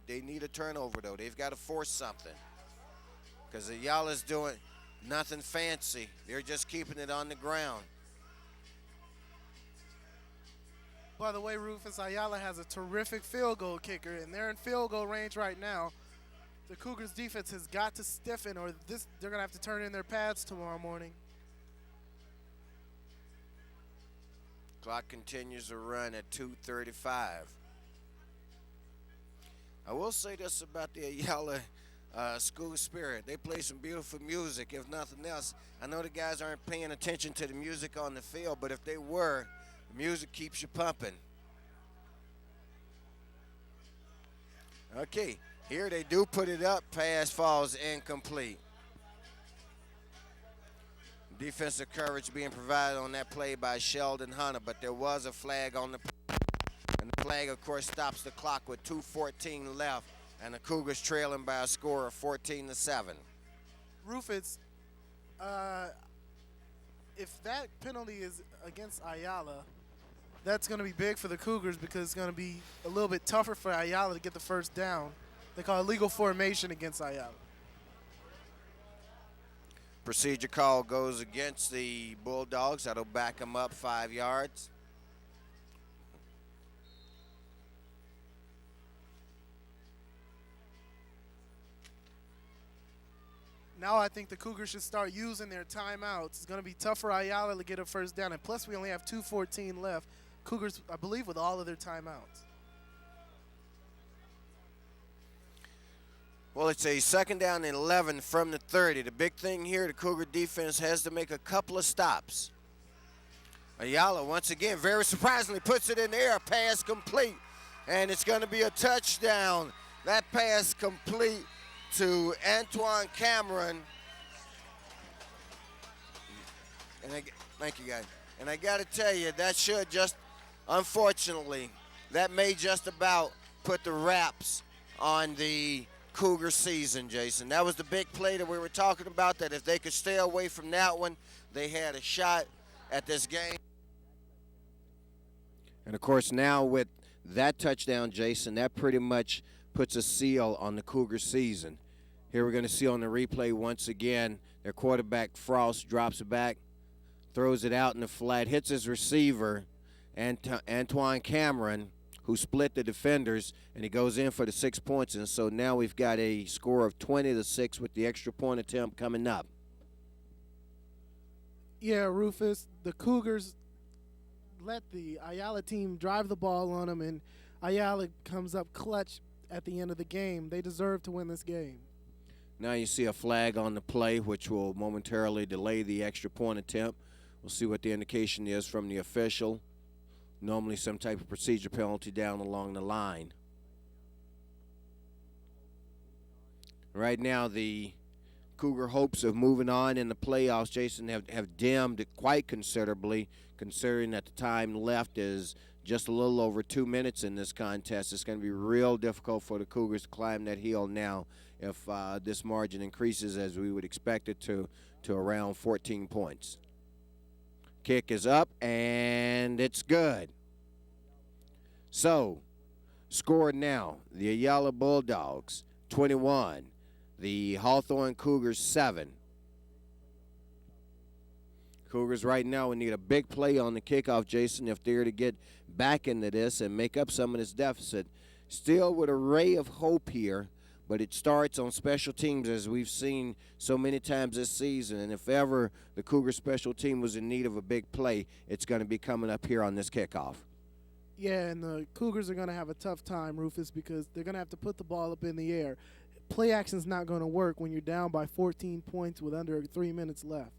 a turnover, though. They've got to force something, because Ayala's doing nothing fancy. They're just keeping it on the ground. By the way, Rufus, Ayala has a terrific field goal kicker, and they're in field goal range right now. The Cougars' defense has got to stiffen, or they're going to have to turn in their pads tomorrow morning. Clock continues to run at 2:35. I will say this about the Ayala school spirit. They play some beautiful music, if nothing else. I know the guys aren't paying attention to the music on the field, but if they were, the music keeps you pumping. Okay, here they do put it up. Pass falls incomplete. Defensive coverage being provided on that play by Sheldon Hunter, but there was a flag on the play. And the flag, of course, stops the clock with 2:14 left, and the Cougars trailing by a score of 14-7. Rufus, if that penalty is against Ayala, that's going to be big for the Cougars because it's going to be a little bit tougher for Ayala to get the first down. They call it legal formation against Ayala. Procedure call goes against the Bulldogs. That'll back them up 5 yards. Now I think the Cougars should start using their timeouts. It's going to be tough for Ayala to get a first down, and plus we only have 2:14 left. Cougars, I believe, with all of their timeouts. Well, it's a 2nd down and 11 from the 30. The big thing here, the Cougar defense has to make a couple of stops. Ayala, once again, very surprisingly, puts it in the air, pass complete, and it's going to be a touchdown. That pass complete to Antoine Cameron. And thank you, guys. And I got to tell you, that should just, unfortunately, that may just about put the wraps on the Cougar season, Jason. That was the big play that we were talking about, that if they could stay away from that one, they had a shot at this game. And, of course, now with that touchdown, Jason, that pretty much puts a seal on the Cougar season. Here we're going to see on the replay once again, their quarterback, Frost, drops it back, throws it out in the flat, hits his receiver, Antoine Cameron, who split the defenders, and he goes in for the 6 points. And so now we've got a score of 20-6 with the extra point attempt coming up. Yeah, Rufus, the Cougars let the Ayala team drive the ball on them, and Ayala comes up clutch at the end of the game. They deserve to win this game. Now you see a flag on the play, which will momentarily delay the extra point attempt. We'll see what the indication is from the official. Normally some type of procedure penalty down along the line. Right now the Cougar hopes of moving on in the playoffs, Jason, have dimmed quite considerably, considering that the time left is just a little over 2 minutes in this contest. It's going to be real difficult for the Cougars to climb that hill now if this margin increases as we would expect it to around 14 points. Kick is up, and it's good. So, score now, the Ayala Bulldogs, 21. The Hawthorne Cougars, 7. Cougars right now would need a big play on the kickoff, Jason, if they're to get back into this and make up some of this deficit. Still with a ray of hope here, but it starts on special teams, as we've seen so many times this season. And if ever the Cougar special team was in need of a big play, it's going to be coming up here on this kickoff. Yeah, and the Cougars are going to have a tough time, Rufus, because they're going to have to put the ball up in the air. Play action's not going to work when you're down by 14 points with under 3 minutes left.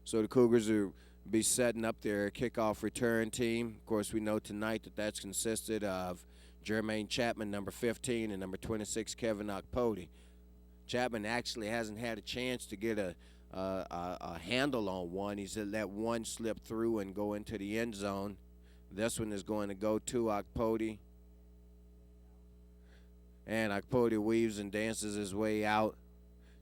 So the Cougars will be setting up their kickoff return team. Of course, we know tonight that that's consisted of Jermaine Chapman, number 15, and number 26, Kevin Okpoti. Chapman actually hasn't had a chance to get a handle on one. He's let one slip through and go into the end zone. This one is going to go to Okpoti. And Okpoti weaves and dances his way out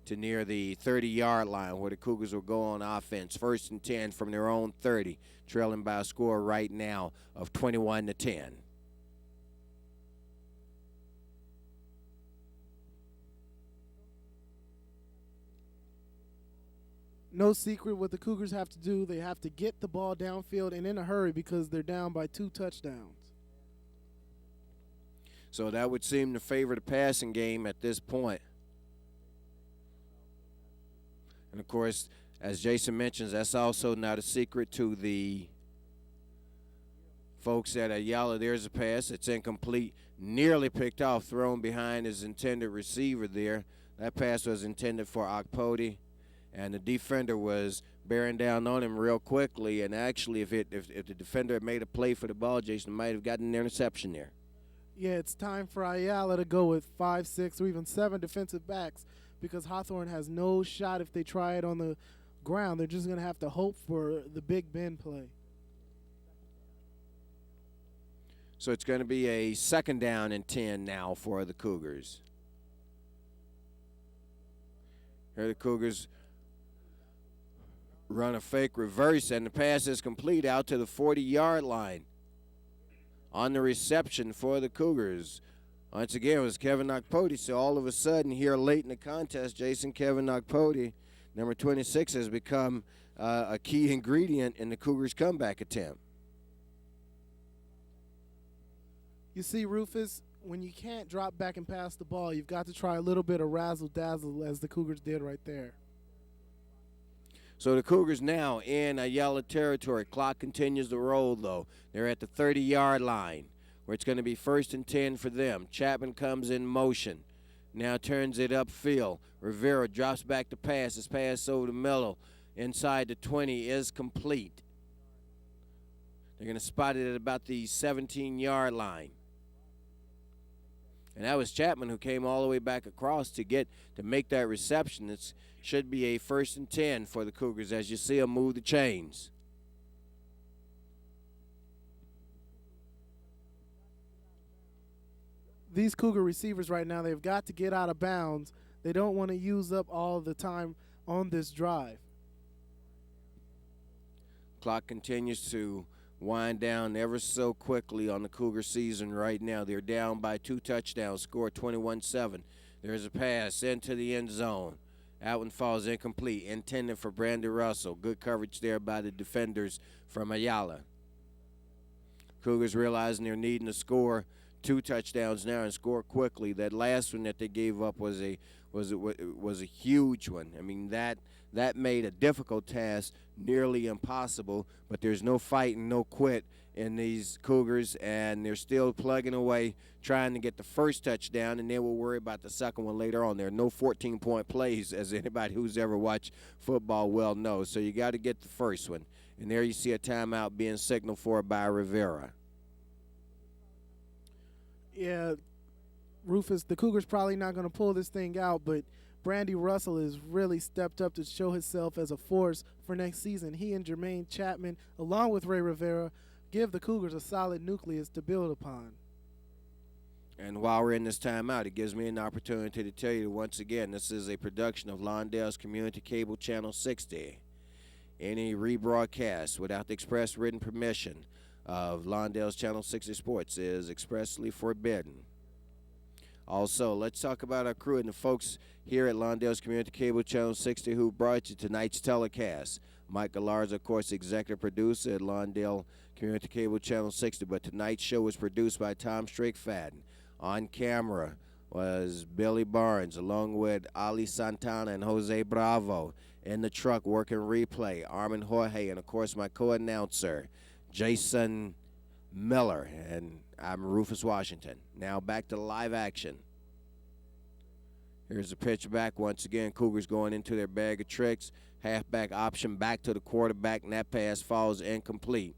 to near the 30-yard line where the Cougars will go on offense. 1st and 10 from their own 30, trailing by a score right now of 21-10. No secret what the Cougars have to do. They have to get the ball downfield and in a hurry because they're down by 2 touchdowns. So that would seem to favor the passing game at this point. And, of course, as Jason mentions, that's also not a secret to the folks at Ayala. There's a pass. It's incomplete, nearly picked off, thrown behind his intended receiver there. That pass was intended for Okpoti, and the defender was bearing down on him real quickly. And actually, if the defender had made a play for the ball, Jason might have gotten an interception there. Yeah, it's time for Ayala to go with 5, 6, or even 7 defensive backs because Hawthorne has no shot if they try it on the ground. They're just going to have to hope for the big bend play. So it's going to be a 2nd down and 10 now for the Cougars. Here the Cougars run a fake reverse, and the pass is complete out to the 40-yard line. On the reception for the Cougars, once again, it was Kevin Nakpoti. So all of a sudden here late in the contest, Kevin Nakpoti, number 26, has become a key ingredient in the Cougars' comeback attempt. You see, Rufus, when you can't drop back and pass the ball, you've got to try a little bit of razzle-dazzle, as the Cougars did right there. So the Cougars now in Ayala territory. Clock continues to roll, though. They're at the 30-yard line, where it's going to be 1st and 10 for them. Chapman comes in motion. Now turns it upfield. Rivera drops back to pass. His pass over the middle. Inside the 20 is complete. They're going to spot it at about the 17-yard line. And that was Chapman who came all the way back across to make that reception. It should be a 1st and 10 for the Cougars as you see them move the chains. These Cougar receivers right now, they've got to get out of bounds. They don't want to use up all the time on this drive. Clock continues to wind down ever so quickly on the Cougar season right now. They're down by 2 touchdowns, score 21-7. There's a pass into the end zone. That one falls incomplete, intended for Brandy Russell. Good coverage there by the defenders from Ayala. Cougars realizing they're needing to score 2 touchdowns now and score quickly. That last one that they gave up was a huge one. I mean, that made a difficult task nearly impossible, but there's no fight and no quit in these Cougars, and they're still plugging away trying to get the first touchdown, and then we'll worry about the second one later on. There are no 14-point plays, as anybody who's ever watched football well knows, so you got to get the first one. And there you see a timeout being signaled for by Rivera. Yeah, Rufus, the Cougars probably not going to pull this thing out, but Brandy Russell has really stepped up to show himself as a force for next season. He and Jermaine Chapman, along with Ray Rivera, give the Cougars a solid nucleus to build upon. And while we're in this timeout, it gives me an opportunity to tell you once again, this is a production of Lawndale's Community Cable Channel 60. Any rebroadcast without the express written permission of Lawndale's Channel 60 Sports is expressly forbidden. Also, let's talk about our crew and the folks here at Lawndale's Community Cable Channel 60 who brought you tonight's telecast. Mike Galarza, of course, executive producer at Lawndale Community Cable Channel 60, but tonight's show was produced by Tom Strickfaden. On camera was Billy Barnes, along with Ali Santana and Jose Bravo. In the truck working replay, Armin Jorge, and, of course, my co-announcer, Jason Miller, and I'm Rufus Washington. Now back to live action. Here's the pitch back once again. Cougars going into their bag of tricks. Halfback option back to the quarterback, and that pass falls incomplete.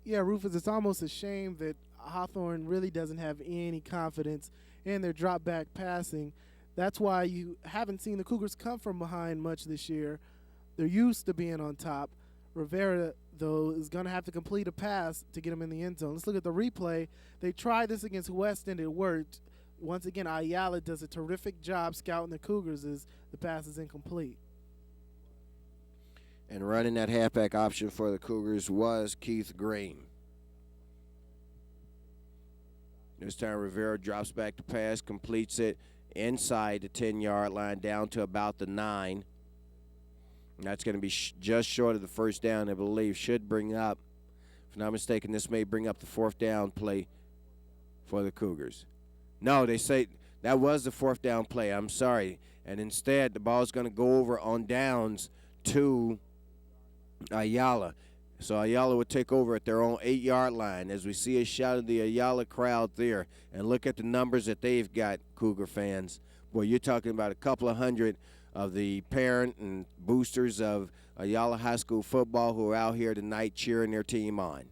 Yeah, Rufus, it's almost a shame that Hawthorne really doesn't have any confidence in their drop back passing. That's why you haven't seen the Cougars come from behind much this year. They're used to being on top. Rivera, though, is going to have to complete a pass to get him in the end zone. Let's look at the replay. They tried this against Weston. It worked. Once again, Ayala does a terrific job scouting the Cougars as the pass is incomplete. And running that halfback option for the Cougars was Keith Green. This time Rivera drops back to pass, completes it inside the 10-yard line down to about the 9. And that's going to be just short of the first down, I believe. Should bring up, if I'm not mistaken, this may bring up the 4th down play for the Cougars. No, they say that was the 4th down play. I'm sorry. And instead, the ball is going to go over on downs to Ayala. So Ayala would take over at their own 8-yard line as we see a shot of the Ayala crowd there. And look at the numbers that they've got, Cougar fans. Boy, you're talking about a couple of hundred of the parent and boosters of Ayala High School football who are out here tonight cheering their team on.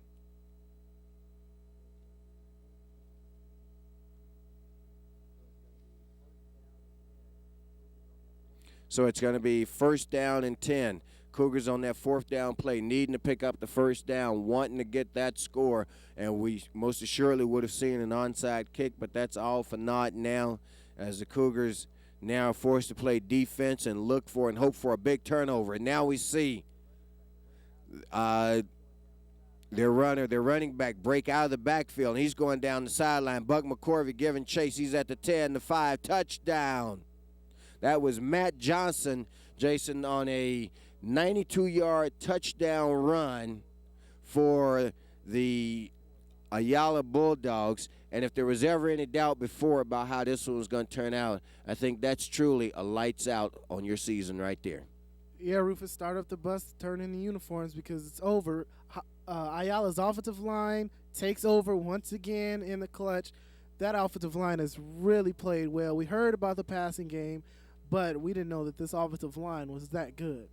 So it's going to be 1st down and 10. Cougars on that 4th down play, needing to pick up the 1st down, wanting to get that score, and we most assuredly would have seen an onside kick, but that's all for naught now as the Cougars now are forced to play defense and look for and hope for a big turnover. And now we see their running back break out of the backfield, and he's going down the sideline. Buck McCorvey giving chase. He's at the 10, the 5, touchdown. That was Matt Johnson, Jason, on a 92-yard touchdown run for the Ayala Bulldogs. And if there was ever any doubt before about how this one was going to turn out, I think that's truly a lights out on your season right there. Yeah, Rufus, start up the bus, turn in the uniforms because it's over. Ayala's offensive line takes over once again in the clutch. That offensive line has really played well. We heard about the passing game, but we didn't know that this offensive line was that good.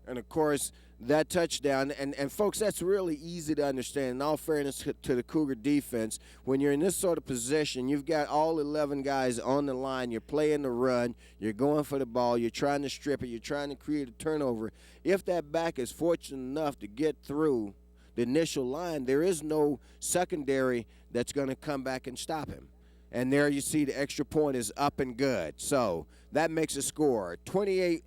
And, of course, that touchdown, and folks, that's really easy to understand. In all fairness to the Cougar defense, when you're in this sort of position, you've got all 11 guys on the line. You're playing the run. You're going for the ball. You're trying to strip it. You're trying to create a turnover. If that back is fortunate enough to get through the initial line, there is no secondary that's going to come back and stop him. And there you see the extra point is up and good. So that makes a score 28-7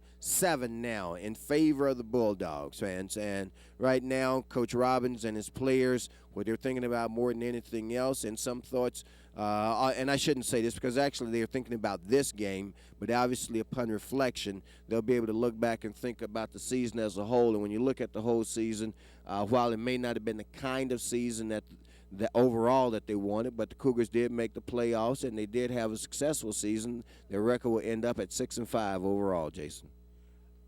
now in favor of the Bulldogs, fans. And right now, Coach Robbins and his players, what they're thinking about more than anything else, and some thoughts, and I shouldn't say this because actually they're thinking about this game, but obviously upon reflection, they'll be able to look back and think about the season as a whole. And when you look at the whole season, while it may not have been the kind of season that overall that they wanted, but the Cougars did make the playoffs and they did have a successful season. Their record will end up at 6-5 overall, Jason.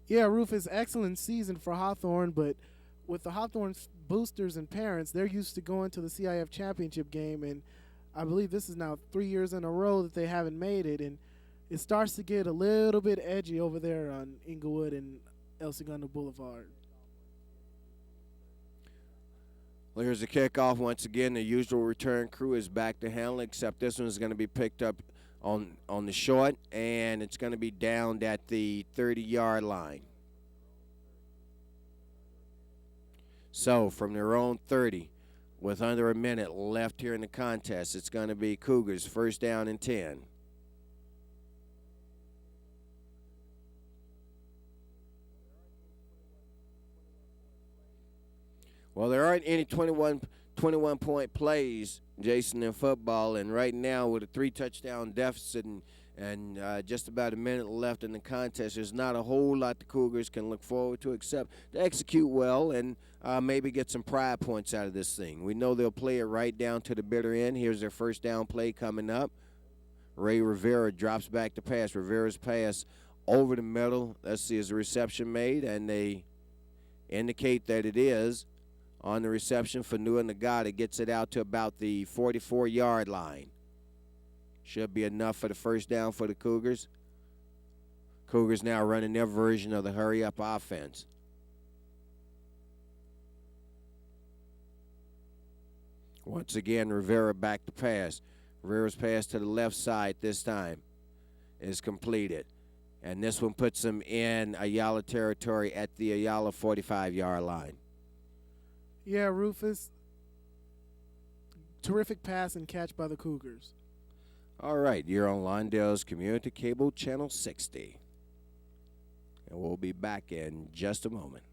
Yeah, Rufus, excellent season for Hawthorne, but with the Hawthorne boosters and parents, they're used to going to the CIF championship game, and I believe this is now 3 years in a row that they haven't made it, and it starts to get a little bit edgy over there on Inglewood and El Segundo Boulevard. Well, here's the kickoff once again. The usual return crew is back to handle, except this one is going to be picked up on the short, and it's going to be downed at the 30-yard line. So from their own 30, with under a minute left here in the contest, it's going to be Cougars 1st down and 10. Well, there aren't any 21-point plays, Jason, in football, and right now with a 3-touchdown deficit and just about a minute left in the contest, there's not a whole lot the Cougars can look forward to except to execute well and maybe get some pride points out of this thing. We know they'll play it right down to the bitter end. Here's their 1st down play coming up. Ray Rivera drops back to pass. Rivera's pass over the middle. Let's see, is the reception made? And they indicate that it is. On the reception for Nua Nagata, gets it out to about the 44-yard line. Should be enough for the 1st down for the Cougars. Cougars now running their version of the hurry-up offense. Once again, Rivera back to pass. Rivera's pass to the left side this time is completed. And this one puts them in Ayala territory at the Ayala 45-yard line. Yeah, Rufus, terrific pass and catch by the Cougars. All right, you're on Lawndale's Community Cable Channel 60. And we'll be back in just a moment.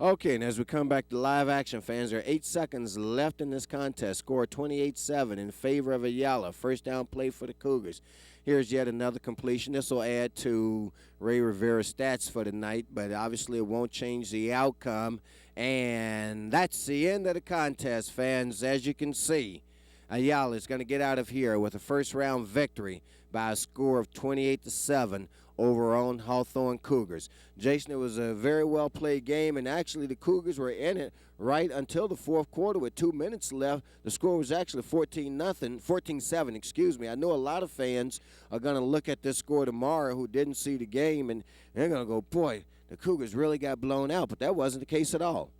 Okay, and as we come back to live action, fans, there are 8 seconds left in this contest. Score 28-7 in favor of Ayala. 1st down play for the Cougars. Here's yet another completion. This will add to Ray Rivera's stats for the night, but obviously it won't change the outcome. And that's the end of the contest, fans. As you can see, Ayala is going to get out of here with a first-round victory by a score of 28-7 over our own Hawthorne Cougars. Jason, it was a very well-played game, and actually the Cougars were in it right until the 4th quarter with 2 minutes left. The score was actually 14-7, excuse me. I know a lot of fans are going to look at this score tomorrow who didn't see the game, and they're going to go, boy, the Cougars really got blown out, but that wasn't the case at all.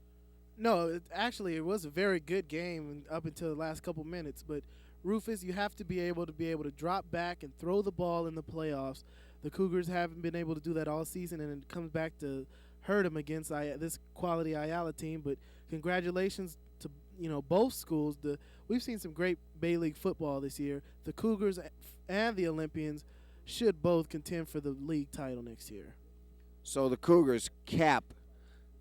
No, actually, it was a very good game up until the last couple minutes, but Rufus, you have to be able to drop back and throw the ball in the playoffs. The Cougars haven't been able to do that all season, and it comes back to hurt them against this quality Ayala team. But congratulations to both schools. We've seen some great Bay League football this year. The Cougars and the Olympians should both contend for the league title next year. So the Cougars cap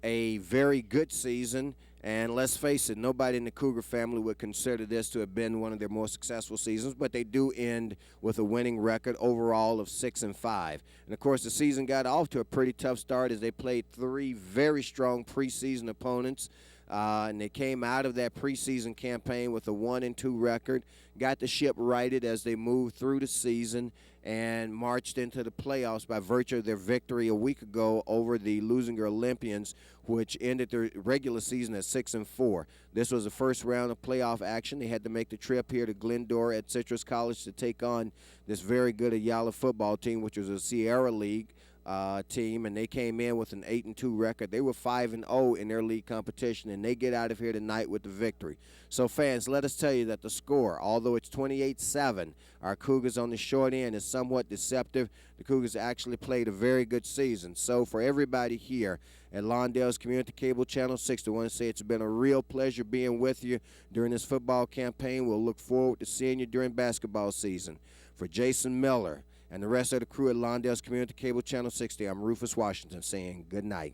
a very good season, and let's face it, nobody in the Cougar family would consider this to have been one of their more successful seasons, but they do end with a winning record overall of 6-5. And of course, the season got off to a pretty tough start as they played 3 very strong preseason opponents. And they came out of that preseason campaign with a 1-2 record, got the ship righted as they moved through the season, and marched into the playoffs by virtue of their victory a week ago over the Lusinger Olympians, which ended their regular season at 6-4. This was the first round of playoff action. They had to make the trip here to Glendora at Citrus College to take on this very good Ayala football team, which was a Sierra League team, and they came in with an 8-2 record. They were 5-0 in their league competition, and they get out of here tonight with the victory. So fans, let us tell you that the score, although it's 28-7, our Cougars on the short end is somewhat deceptive. The Cougars actually played a very good season. So for everybody here at Lawndale's Community Cable Channel 60, I want to say it's been a real pleasure being with you during this football campaign. We'll look forward to seeing you during basketball season. For Jason Miller and the rest of the crew at Lawndale's Community Cable Channel 60, I'm Rufus Washington saying good night.